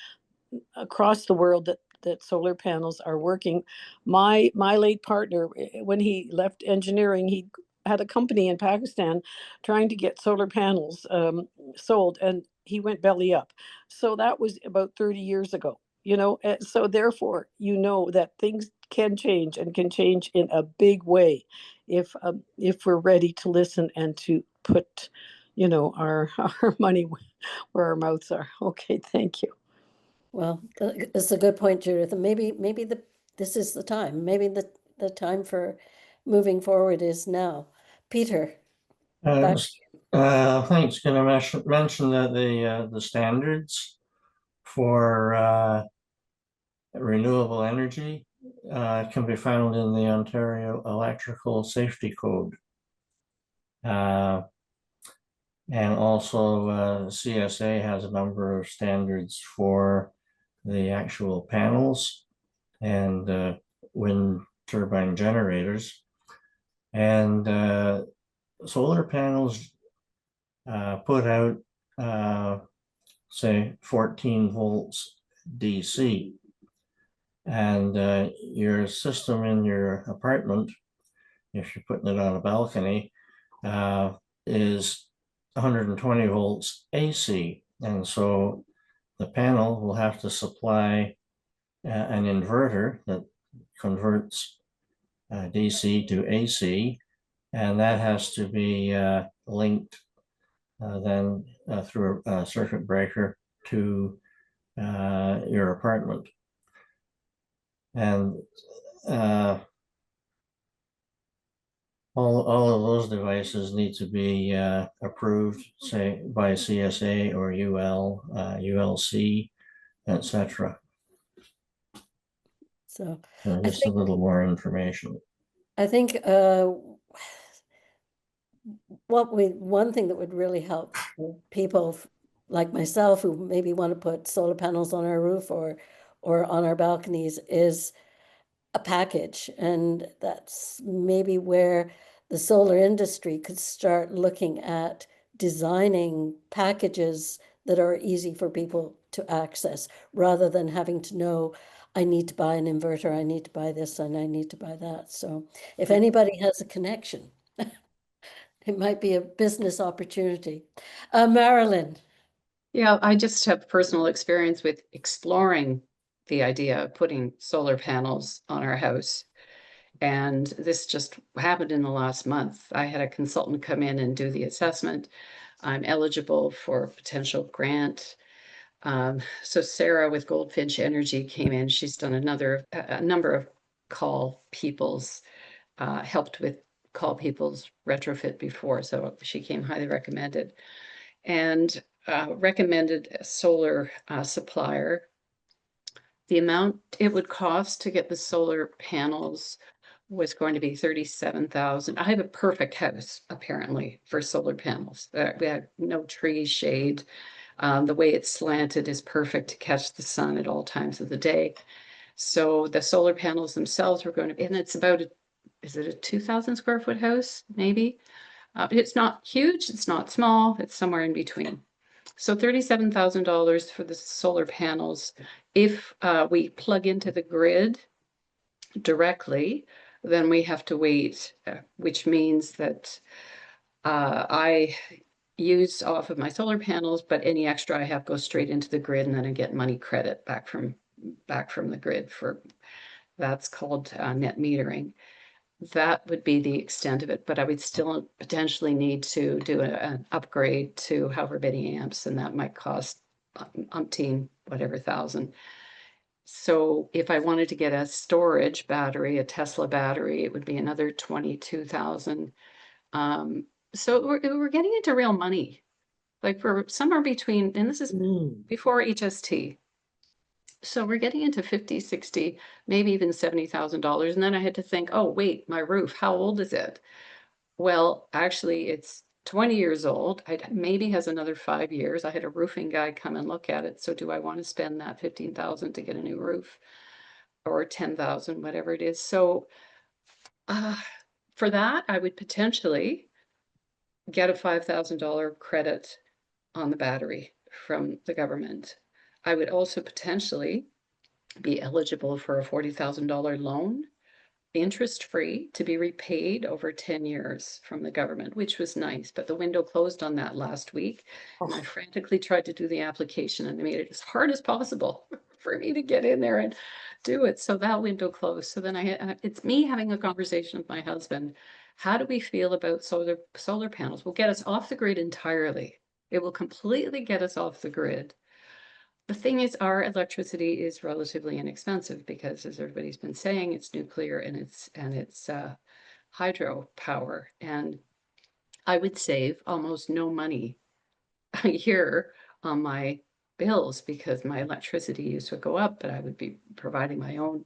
across the world that solar panels are working. My late partner, when he left engineering, he had a company in Pakistan trying to get solar panels sold, and he went belly up. So that was about 30 years ago, so therefore, that things can change, and can change in a big way if we're ready to listen and to put, our money where our mouths are. Okay, thank you. Well, it's a good point, Judith. And maybe this is the time. Maybe the time for moving forward is now. Peter. Thanks. Can I mention that the standards for renewable energy can be found in the Ontario Electrical Safety Code. And also CSA has a number of standards for the actual panels and wind turbine generators. And solar panels put out, say, 14 volts DC. And your system in your apartment, if you're putting it on a balcony, is 120 volts AC. And so the panel will have to supply an inverter that converts DC to AC, and that has to be linked then through a circuit breaker to your apartment. And all of those devices need to be approved, say, by CSA or UL, ULC, etc. So Just a little more information. I think one thing that would really help people like myself who maybe want to put solar panels on our roof or on our balconies is a package. And that's maybe where the solar industry could start looking at designing packages that are easy for people to access rather than having to know, I need to buy an inverter, I need to buy this, and I need to buy that. So if anybody has a connection, it might be a business opportunity. Marilyn. Yeah, I just have personal experience with exploring the idea of putting solar panels on our house. And this just happened in the last month. I had a consultant come in and do the assessment. I'm eligible for a potential grant. So Sarah with Goldfinch Energy came in. She's done a number of call people's, helped with call people's retrofit before. So she came highly recommended and recommended a solar supplier. The amount it would cost to get the solar panels was going to be 37,000. I have a perfect house, apparently, for solar panels. We had no trees, shade. The way it's slanted is perfect to catch the sun at all times of the day. So the solar panels themselves were going to be, and it's about, is it a 2,000 square foot house? Maybe. It's not huge, it's not small, it's somewhere in between. So $37,000 for the solar panels. If we plug into the grid directly, then we have to wait, which means that I use off of my solar panels, but any extra I have goes straight into the grid, and then I get money credit back from the grid for that's called net metering. That would be the extent of it, but I would still potentially need to do an upgrade to however many amps, and that might cost umpteen whatever thousand. So if I wanted to get a storage battery, a Tesla battery, it would be another 22,000. So we're getting into real money, like for somewhere between, and this is before HST. So we're getting into 50, 60, maybe even $70,000. And then I had to think, oh, wait, my roof, how old is it? Well, actually, it's 20 years old. It maybe has another 5 years. I had a roofing guy come and look at it. So do I want to spend that 15,000 to get a new roof or 10,000, whatever it is? So for that, I would potentially get a $5,000 credit on the battery from the government. I would also potentially be eligible for a $40,000 loan, interest-free, to be repaid over 10 years from the government, which was nice. But the window closed on that last week. And I frantically tried to do the application, and they made it as hard as possible for me to get in there and do it. So that window closed. So then it's me having a conversation with my husband. How do we feel about solar panels? Will get us off the grid entirely. It will completely get us off the grid. The thing is, our electricity is relatively inexpensive because, as everybody's been saying, it's nuclear and it's hydro power. And I would save almost no money a year on my bills because my electricity use would go up, but I would be providing my own.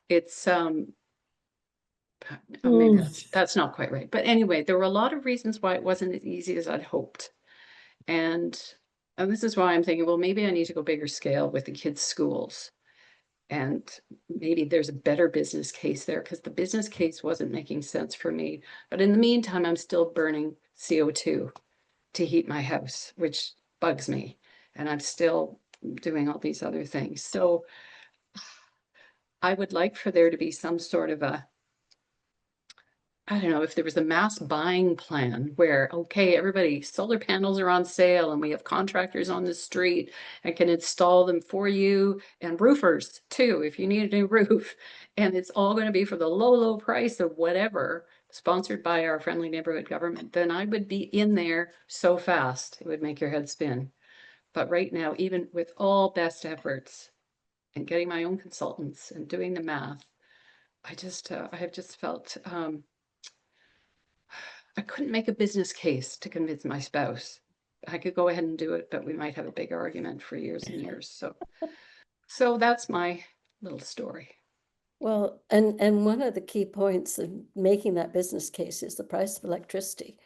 It's maybe that's not quite right. But anyway, there were a lot of reasons why it wasn't as easy as I'd hoped. And this is why I'm thinking, well, maybe I need to go bigger scale with the kids' schools. And maybe there's a better business case there because the business case wasn't making sense for me. But in the meantime, I'm still burning CO2 to heat my house, which bugs me. And I'm still doing all these other things. So I would like for there to be some sort of a, I don't know, if there was a mass buying plan where, okay, everybody, solar panels are on sale and we have contractors on the street and can install them for you, and roofers too, if you need a new roof. And it's all going to be for the low, low price of whatever, sponsored by our friendly neighborhood government, then I would be in there so fast, it would make your head spin. But right now, even with all best efforts, and getting my own consultants and doing the math, I have just felt I couldn't make a business case to convince my spouse. I could go ahead and do it, but we might have a big argument for years and years. So that's my little story. Well, and one of the key points in making that business case is the price of electricity,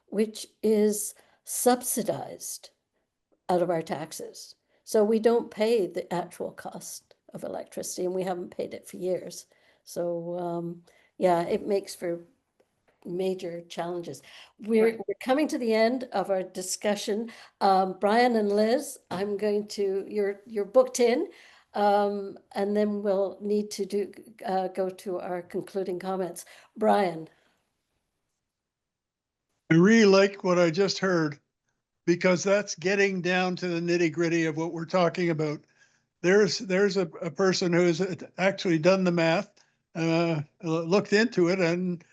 which is subsidized out of our taxes. So we don't pay the actual cost of electricity, and we haven't paid it for years. So yeah, it makes for major challenges. We're coming to the end of our discussion. Brian and Liz, I'm going to, you're booked in, and then we'll need to go to our concluding comments. Brian. I really like what I just heard, because that's getting down to the nitty gritty of what we're talking about. There's a person who's actually done the math, looked into it, and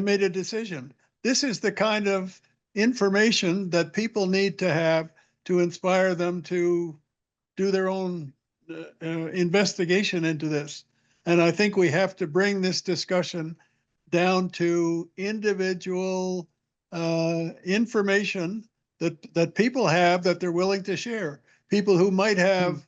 made a decision. This is the kind of information that people need to have to inspire them to do their own investigation into this. And I think we have to bring this discussion down to individual information that people have that they're willing to share. People who might have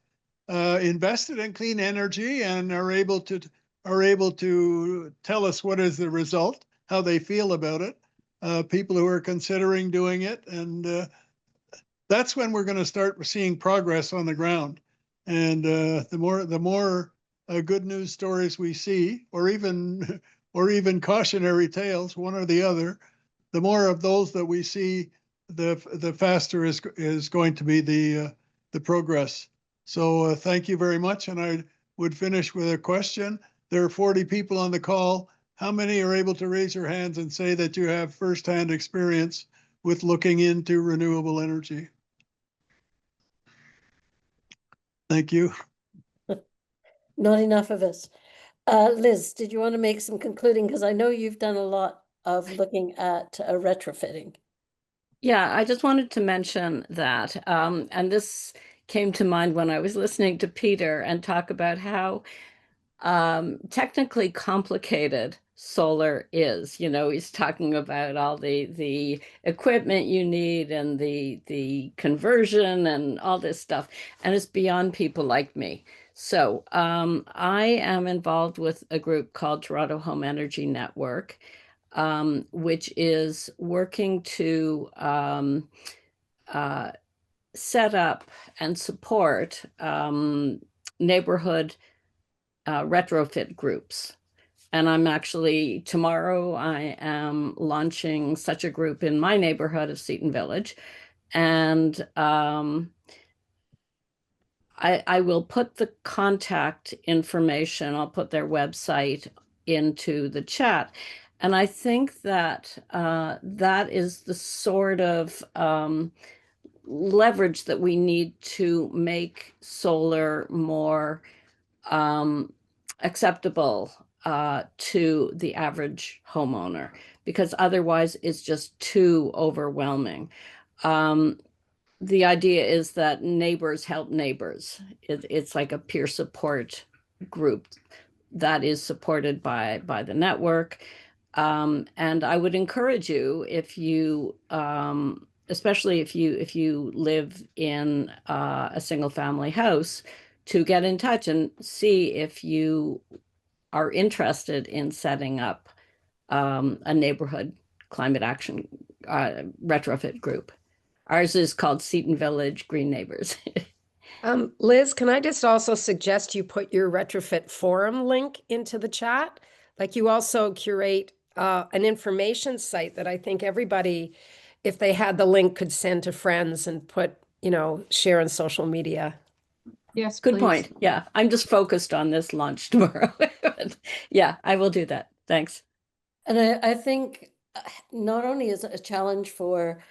invested in clean energy and are able to tell us what is the result, how they feel about it. People who are considering doing it, and that's when we're going to start seeing progress on the ground. And the more good news stories we see, or even cautionary tales, one or the other, the more of those that we see, the faster is going to be the progress. So thank you very much. And I would finish with a question. There are 40 people on the call. How many are able to raise your hands and say that you have firsthand experience with looking into renewable energy? Thank you. Not enough of us. Liz, did you want to make some concluding? Because I know you've done a lot of looking at retrofitting. Yeah, I just wanted to mention that, and this came to mind when I was listening to Peter and talk about how technically complicated solar is. You know, he's talking about all the equipment you need and the conversion and all this stuff, and it's beyond people like me. So I am involved with a group called Toronto Home Energy Network, which is working to set up and support neighborhood retrofit groups. And I'm actually, tomorrow, I am launching such a group in my neighborhood of Seton Village. And I will put the contact information, I'll put their website into the chat. And I think that that is the sort of leverage that we need to make solar more acceptable to the average homeowner, because otherwise it's just too overwhelming. The idea is that neighbors help neighbors. It's like a peer support group that is supported by the network. And I would encourage you, if you, especially if you live in a single family house, to get in touch and see if you are interested in setting up a neighborhood climate action retrofit group. Ours is called Seton Village Green Neighbors. Liz, can I just also suggest you put your retrofit forum link into the chat? Like, you also curate an information site that I think everybody, if they had the link, could send to friends and put, share on social media. Yes, Good please. point. Yeah, I'm just focused on this launch tomorrow. Yeah, I will do that. Thanks. And I think not only is it a challenge for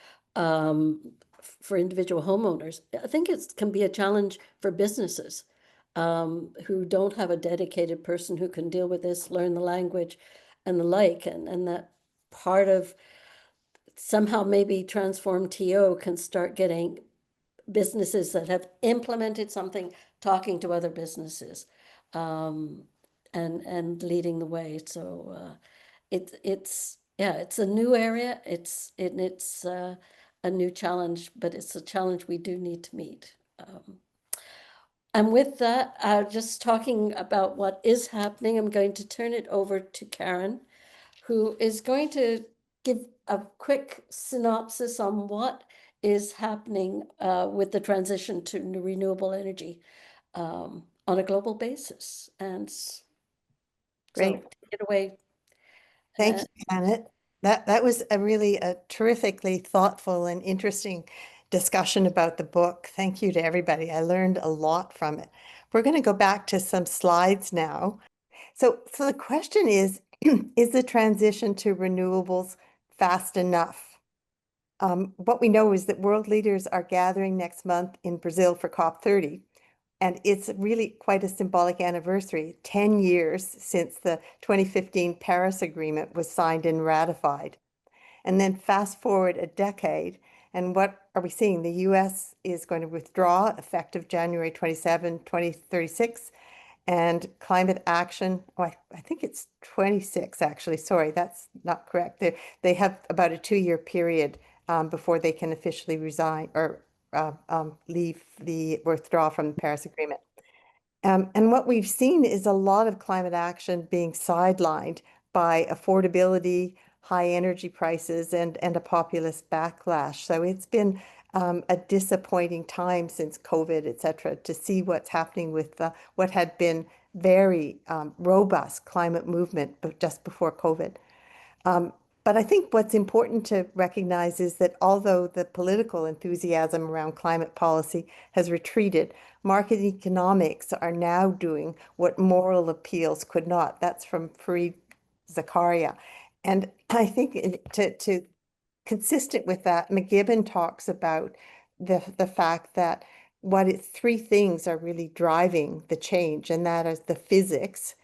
individual homeowners, I think it can be a challenge for businesses who don't have a dedicated person who can deal with this, learn the language and the like, and that part of somehow maybe Transform TO can start getting businesses that have implemented something, talking to other businesses, and leading the way. So it's a new area. It's a new challenge, but it's a challenge we do need to meet. And with that, just talking about what is happening, I'm going to turn it over to Karen, who is going to give a quick synopsis on what is happening with the transition to renewable energy on a global basis. And Great. so take it away. Thank you, Janet. That was a terrifically thoughtful and interesting discussion about the book. Thank you to everybody. I learned a lot from it. We're going to go back to some slides now. So the question is the transition to renewables fast enough? What we know is that world leaders are gathering next month in Brazil for COP30. And it's really quite a symbolic anniversary, 10 years since the 2015 Paris Agreement was signed and ratified. And then fast forward a decade, and what are we seeing? The US is going to withdraw effective January 27, 2036, and climate action, I think it's 26 actually, sorry, that's not correct. They have about a 2-year period before they can officially resign or withdraw from the Paris Agreement. And what we've seen is a lot of climate action being sidelined by affordability, high energy prices, and a populist backlash. So it's been a disappointing time since COVID, et cetera, to see what's happening with what had been very robust climate movement just before COVID. But I think what's important to recognize is that although the political enthusiasm around climate policy has retreated, market economics are now doing what moral appeals could not. That's from Fareed Zakaria. And I think to consistent with that, McKibben talks about the fact that three things are really driving the change, and that is the physics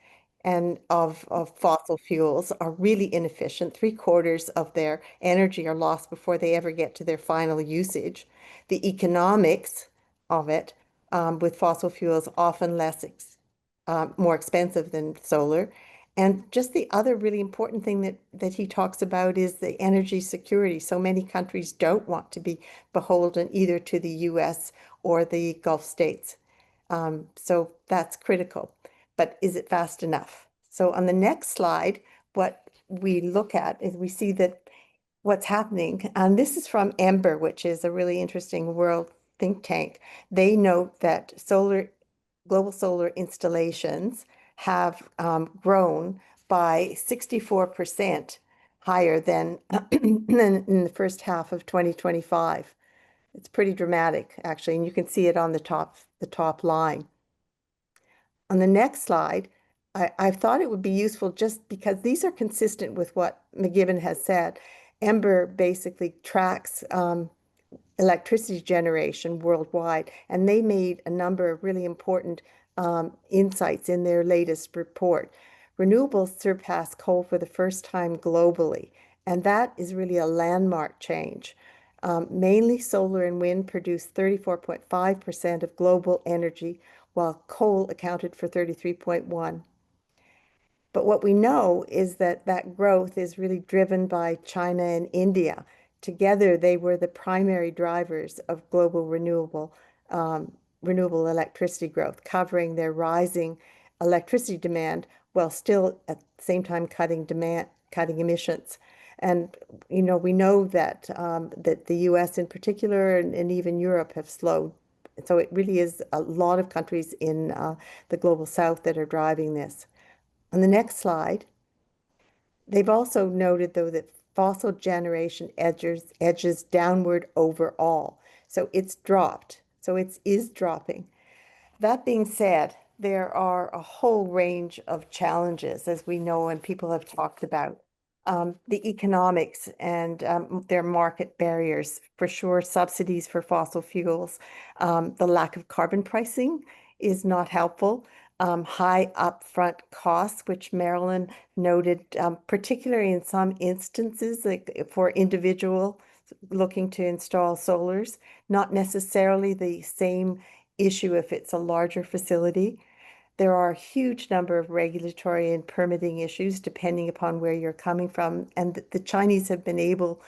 and of fossil fuels are really inefficient. 3/4 of their energy are lost before they ever get to their final usage. The economics of it, with fossil fuels often more expensive than solar. And just the other really important thing that he talks about is the energy security. So many countries don't want to be beholden either to the US or the Gulf states. So that's critical. But is it fast enough? So on the next slide, what we look at is we see that what's happening, and this is from Ember, which is a really interesting world think tank. They note that global solar installations have grown by 64% higher than in the first half of 2025. It's pretty dramatic, actually, and you can see it on the top line. On the next slide, I thought it would be useful just because these are consistent with what McKibben has said. Ember basically tracks electricity generation worldwide, and they made a number of really important insights in their latest report. Renewables surpass coal for the first time globally, and that is really a landmark change. Mainly solar and wind produce 34.5% of global energy, while coal accounted for 33.1%. But what we know is that growth is really driven by China and India. Together, they were the primary drivers of global renewable electricity growth, covering their rising electricity demand while still at the same time cutting emissions. And we know that the US in particular and even Europe have slowed. So it really is a lot of countries in the global south that are driving this. On the next slide, they've also noted, though, that fossil generation edges downward overall. So it's dropped. So it is dropping. That being said, there are a whole range of challenges, as we know and people have talked about. The economics and their market barriers, for sure, subsidies for fossil fuels. The lack of carbon pricing is not helpful. High upfront costs, which Marilyn noted, particularly in some instances, like for individuals looking to install solars, not necessarily the same issue if it's a larger facility. There are a huge number of regulatory and permitting issues depending upon where you're coming from, and the Chinese have been able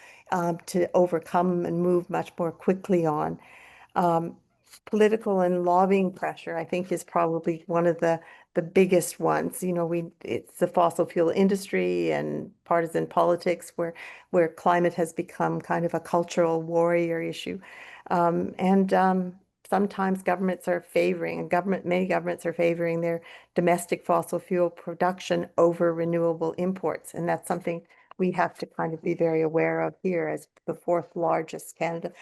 to overcome and move much more quickly on. Political and lobbying pressure, I think, is probably one of the biggest ones. You know, it's the fossil fuel industry and partisan politics where climate has become kind of a cultural warrior issue. And sometimes governments are favoring, many governments are favoring their domestic fossil fuel production over renewable imports. And that's something we have to kind of be very aware of here as the fourth largest Canada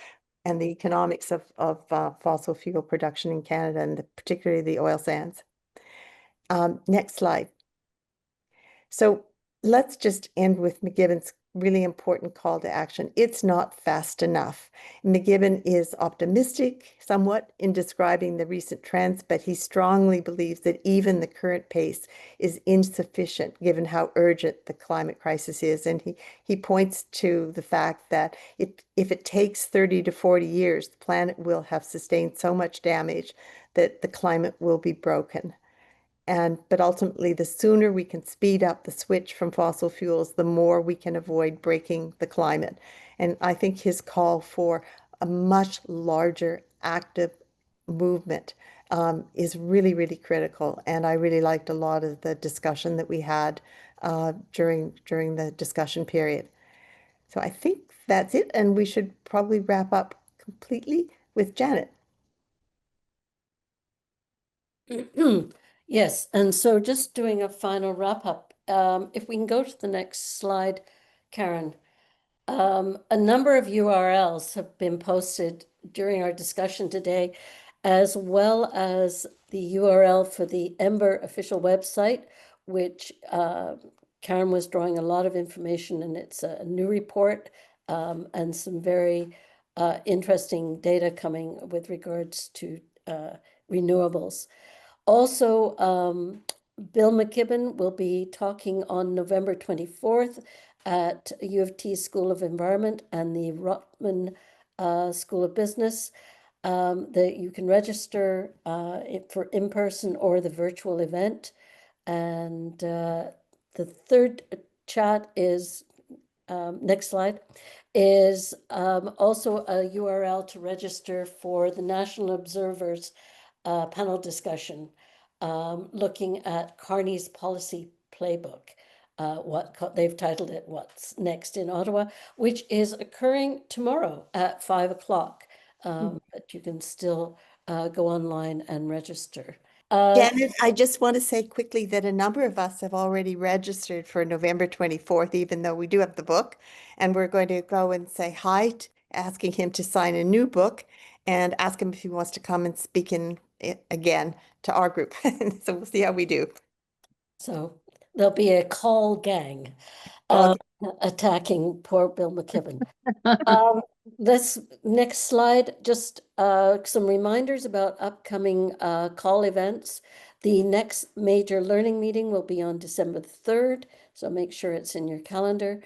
and the economics of fossil fuel production in Canada, and particularly the oil sands. Next slide. So let's just end with McKibben's really important call to action. It's not fast enough. McKibben is optimistic somewhat in describing the recent trends, but he strongly believes that even the current pace is insufficient given how urgent the climate crisis is. And he points to the fact that if it takes 30 to 40 years, the planet will have sustained so much damage that the climate will be broken. But ultimately, the sooner we can speed up the switch from fossil fuels, the more we can avoid breaking the climate. And I think his call for a much larger active movement is really, really critical. And I really liked a lot of the discussion that we had during the discussion period. So I think that's it. And we should probably wrap up completely with Janet. Yes, and so just doing a final wrap up. If we can go to the next slide, Karen. A number of URLs have been posted during our discussion today, as well as the URL for the Ember official website, which Karen was drawing a lot of information, and it's a new report and some very interesting data coming with regards to renewables. Also, Bill McKibben will be talking on November 24th at U of T School of Environment and the Rotman School of Business. That you can register for in-person or the virtual event. And the third chat is, next slide, is also a URL to register for the National Observers panel discussion, looking at Carney's policy playbook. They've titled it "What's Next in Ottawa," which is occurring tomorrow at 5 o'clock. But you can still go online and register. Janet, I just want to say quickly that a number of us have already registered for November 24th, even though we do have the book. And we're going to go and say hi, asking him to sign a new book and ask him if he wants to come and speak in again to our group. So we'll see how we do. So there'll be a call gang attacking poor Bill McKibben. This next slide, just some reminders about upcoming call events. The next major learning meeting will be on December 3rd, so make sure it's in your calendar.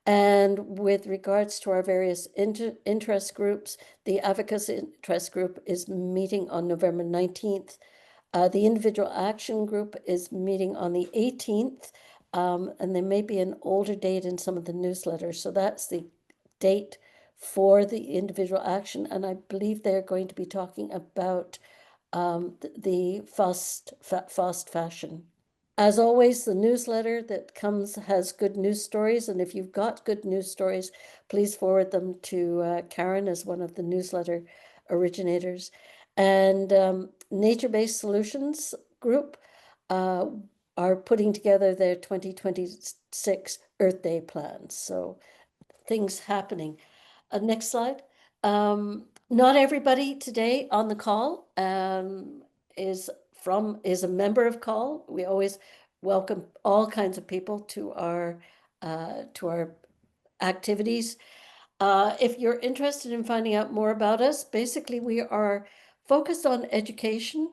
And with regards to our various interest groups, the advocacy interest group is meeting on November 19th. The individual action group is meeting on the 18th, and there may be an older date in some of the newsletters. So that's the date for the individual action, and I believe they're going to be talking about the fast fashion. As always, the newsletter that comes has good news stories, and if you've got good news stories, please forward them to Karen as one of the newsletter originators. And Nature-Based Solutions Group are putting together their 2026 Earth Day plans. So things happening. Next slide. Not everybody today on the call is a member of call. We always welcome all kinds of people to our activities. If you're interested in finding out more about us, basically we are focused on education,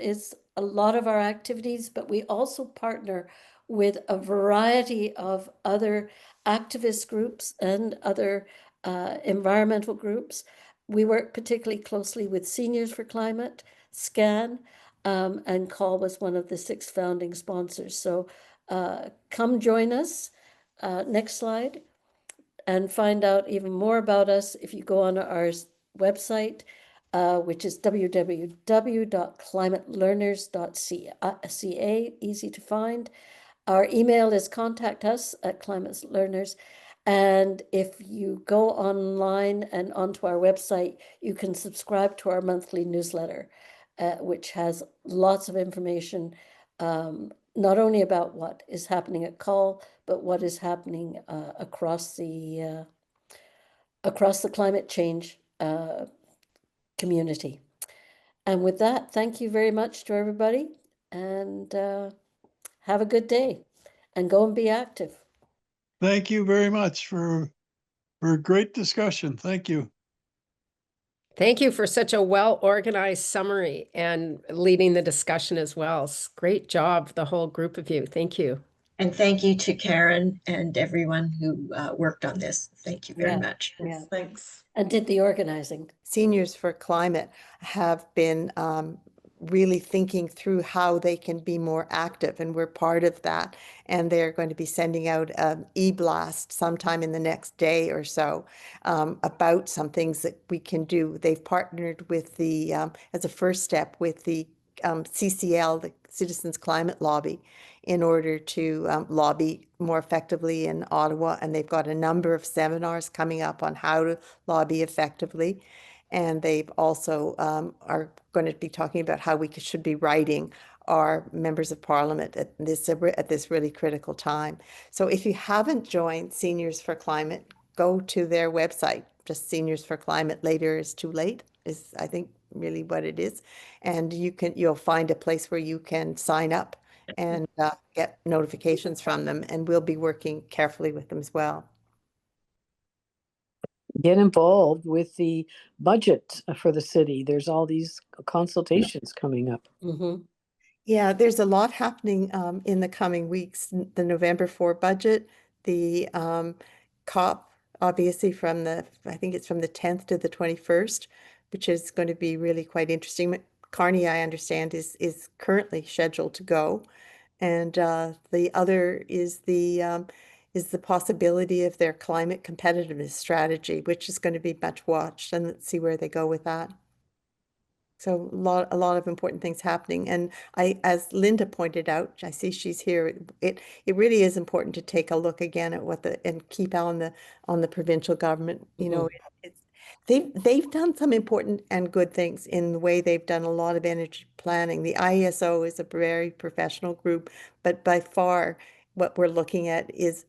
is a lot of our activities, but we also partner with a variety of other activist groups and other environmental groups. We work particularly closely with Seniors for Climate, SCAN, and CALL was one of the 6 founding sponsors. So come join us. Next slide. And find out even more about us if you go on our website, which is www.climate-learners.ca, easy to find. Our email is contact us at Climate Learners. And if you go online and onto our website, you can subscribe to our monthly newsletter, which has lots of information, not only about what is happening at CALL, but what is happening across the climate change community. And with that, thank you very much to everybody, and have a good day, and go and be active. Thank you very much for a great discussion. Thank you. Thank you for such a well-organized summary and leading the discussion as well. Great job, the whole group of you. Thank you. And thank you to Karen and everyone who worked on this. Thank you very much. Yeah. Thanks. And did the organizing. Seniors for Climate have been really thinking through how they can be more active, and we're part of that. And they're going to be sending out an e-blast sometime in the next day or so about some things that we can do. They've partnered with the, as a first step, with the CCL, the Citizens Climate Lobby, in order to lobby more effectively in Ottawa. And they've got a number of seminars coming up on how to lobby effectively. And they've also are going to be talking about how we should be writing our members of parliament at this really critical time. So if you haven't joined Seniors for Climate, go to their website. Just Seniors for Climate. Later is too late is, I think, really what it is. And you'll find a place where you can sign up and get notifications from them, and we'll be working carefully with them as well. Get involved with the budget for the city. There's all these consultations coming up. Mm-hmm. Yeah, there's a lot happening in the coming weeks. The November 4 budget, the COP, obviously I think it's from the 10th to the 21st, which is going to be really quite interesting. Carney, I understand, is currently scheduled to go. And the other is the possibility of their climate competitiveness strategy, which is going to be much watched. And let's see where they go with that. So a lot of important things happening. And as Linda pointed out, I see she's here. It really is important to take a look again at and keep on the provincial government. You know, they've done some important and good things in the way they've done a lot of energy planning. The IESO is a very professional group, but by far what we're looking at is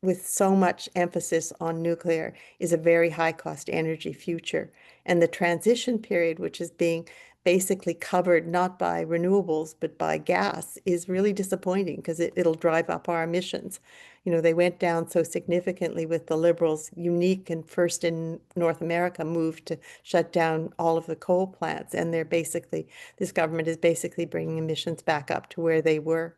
with so much emphasis on nuclear, is a very high cost energy future. And the transition period, which is being basically covered not by renewables, but by gas, is really disappointing because it'll drive up our emissions. You know, they went down so significantly with the Liberals' unique and first in North America move to shut down all of the coal plants. And this government is basically bringing emissions back up to where they were.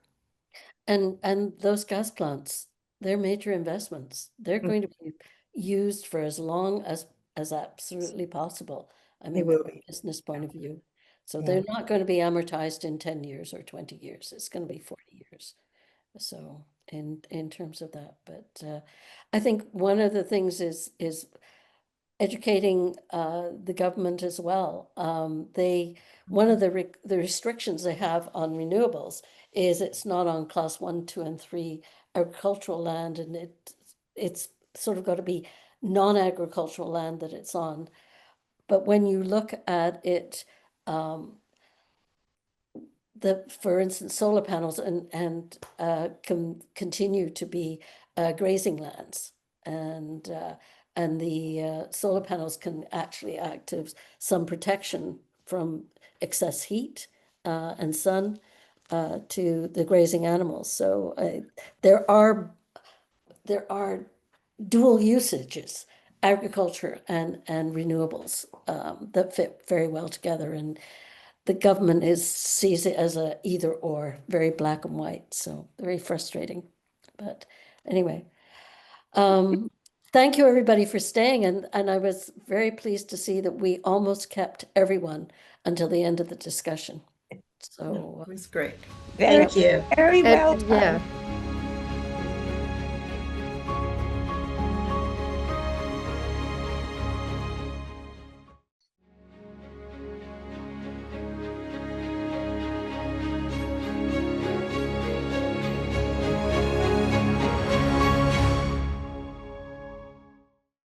And those gas plants, they're major investments. They're going to be used for as long as absolutely possible. I mean, from a business point of view. So they're not going to be amortized in 10 years or 20 years. It's going to be 40 years. So in terms of that, but I think one of the things is educating the government as well. One of the restrictions they have on renewables is it's not on class 1, 2, and 3 agricultural land, and it's sort of got to be non-agricultural land that it's on. But when you look at it, for instance, solar panels and can continue to be grazing lands, and the solar panels can actually act as some protection from excess heat and sun to the grazing animals. So there are dual usages, agriculture and renewables, that fit very well together, and the government sees it as a either or, very black and white, so very frustrating. But anyway, Thank you, everybody, for staying. And I was very pleased to see that we almost kept everyone until the end of the discussion. So It was great. Very, Thank you. very And well done. yeah,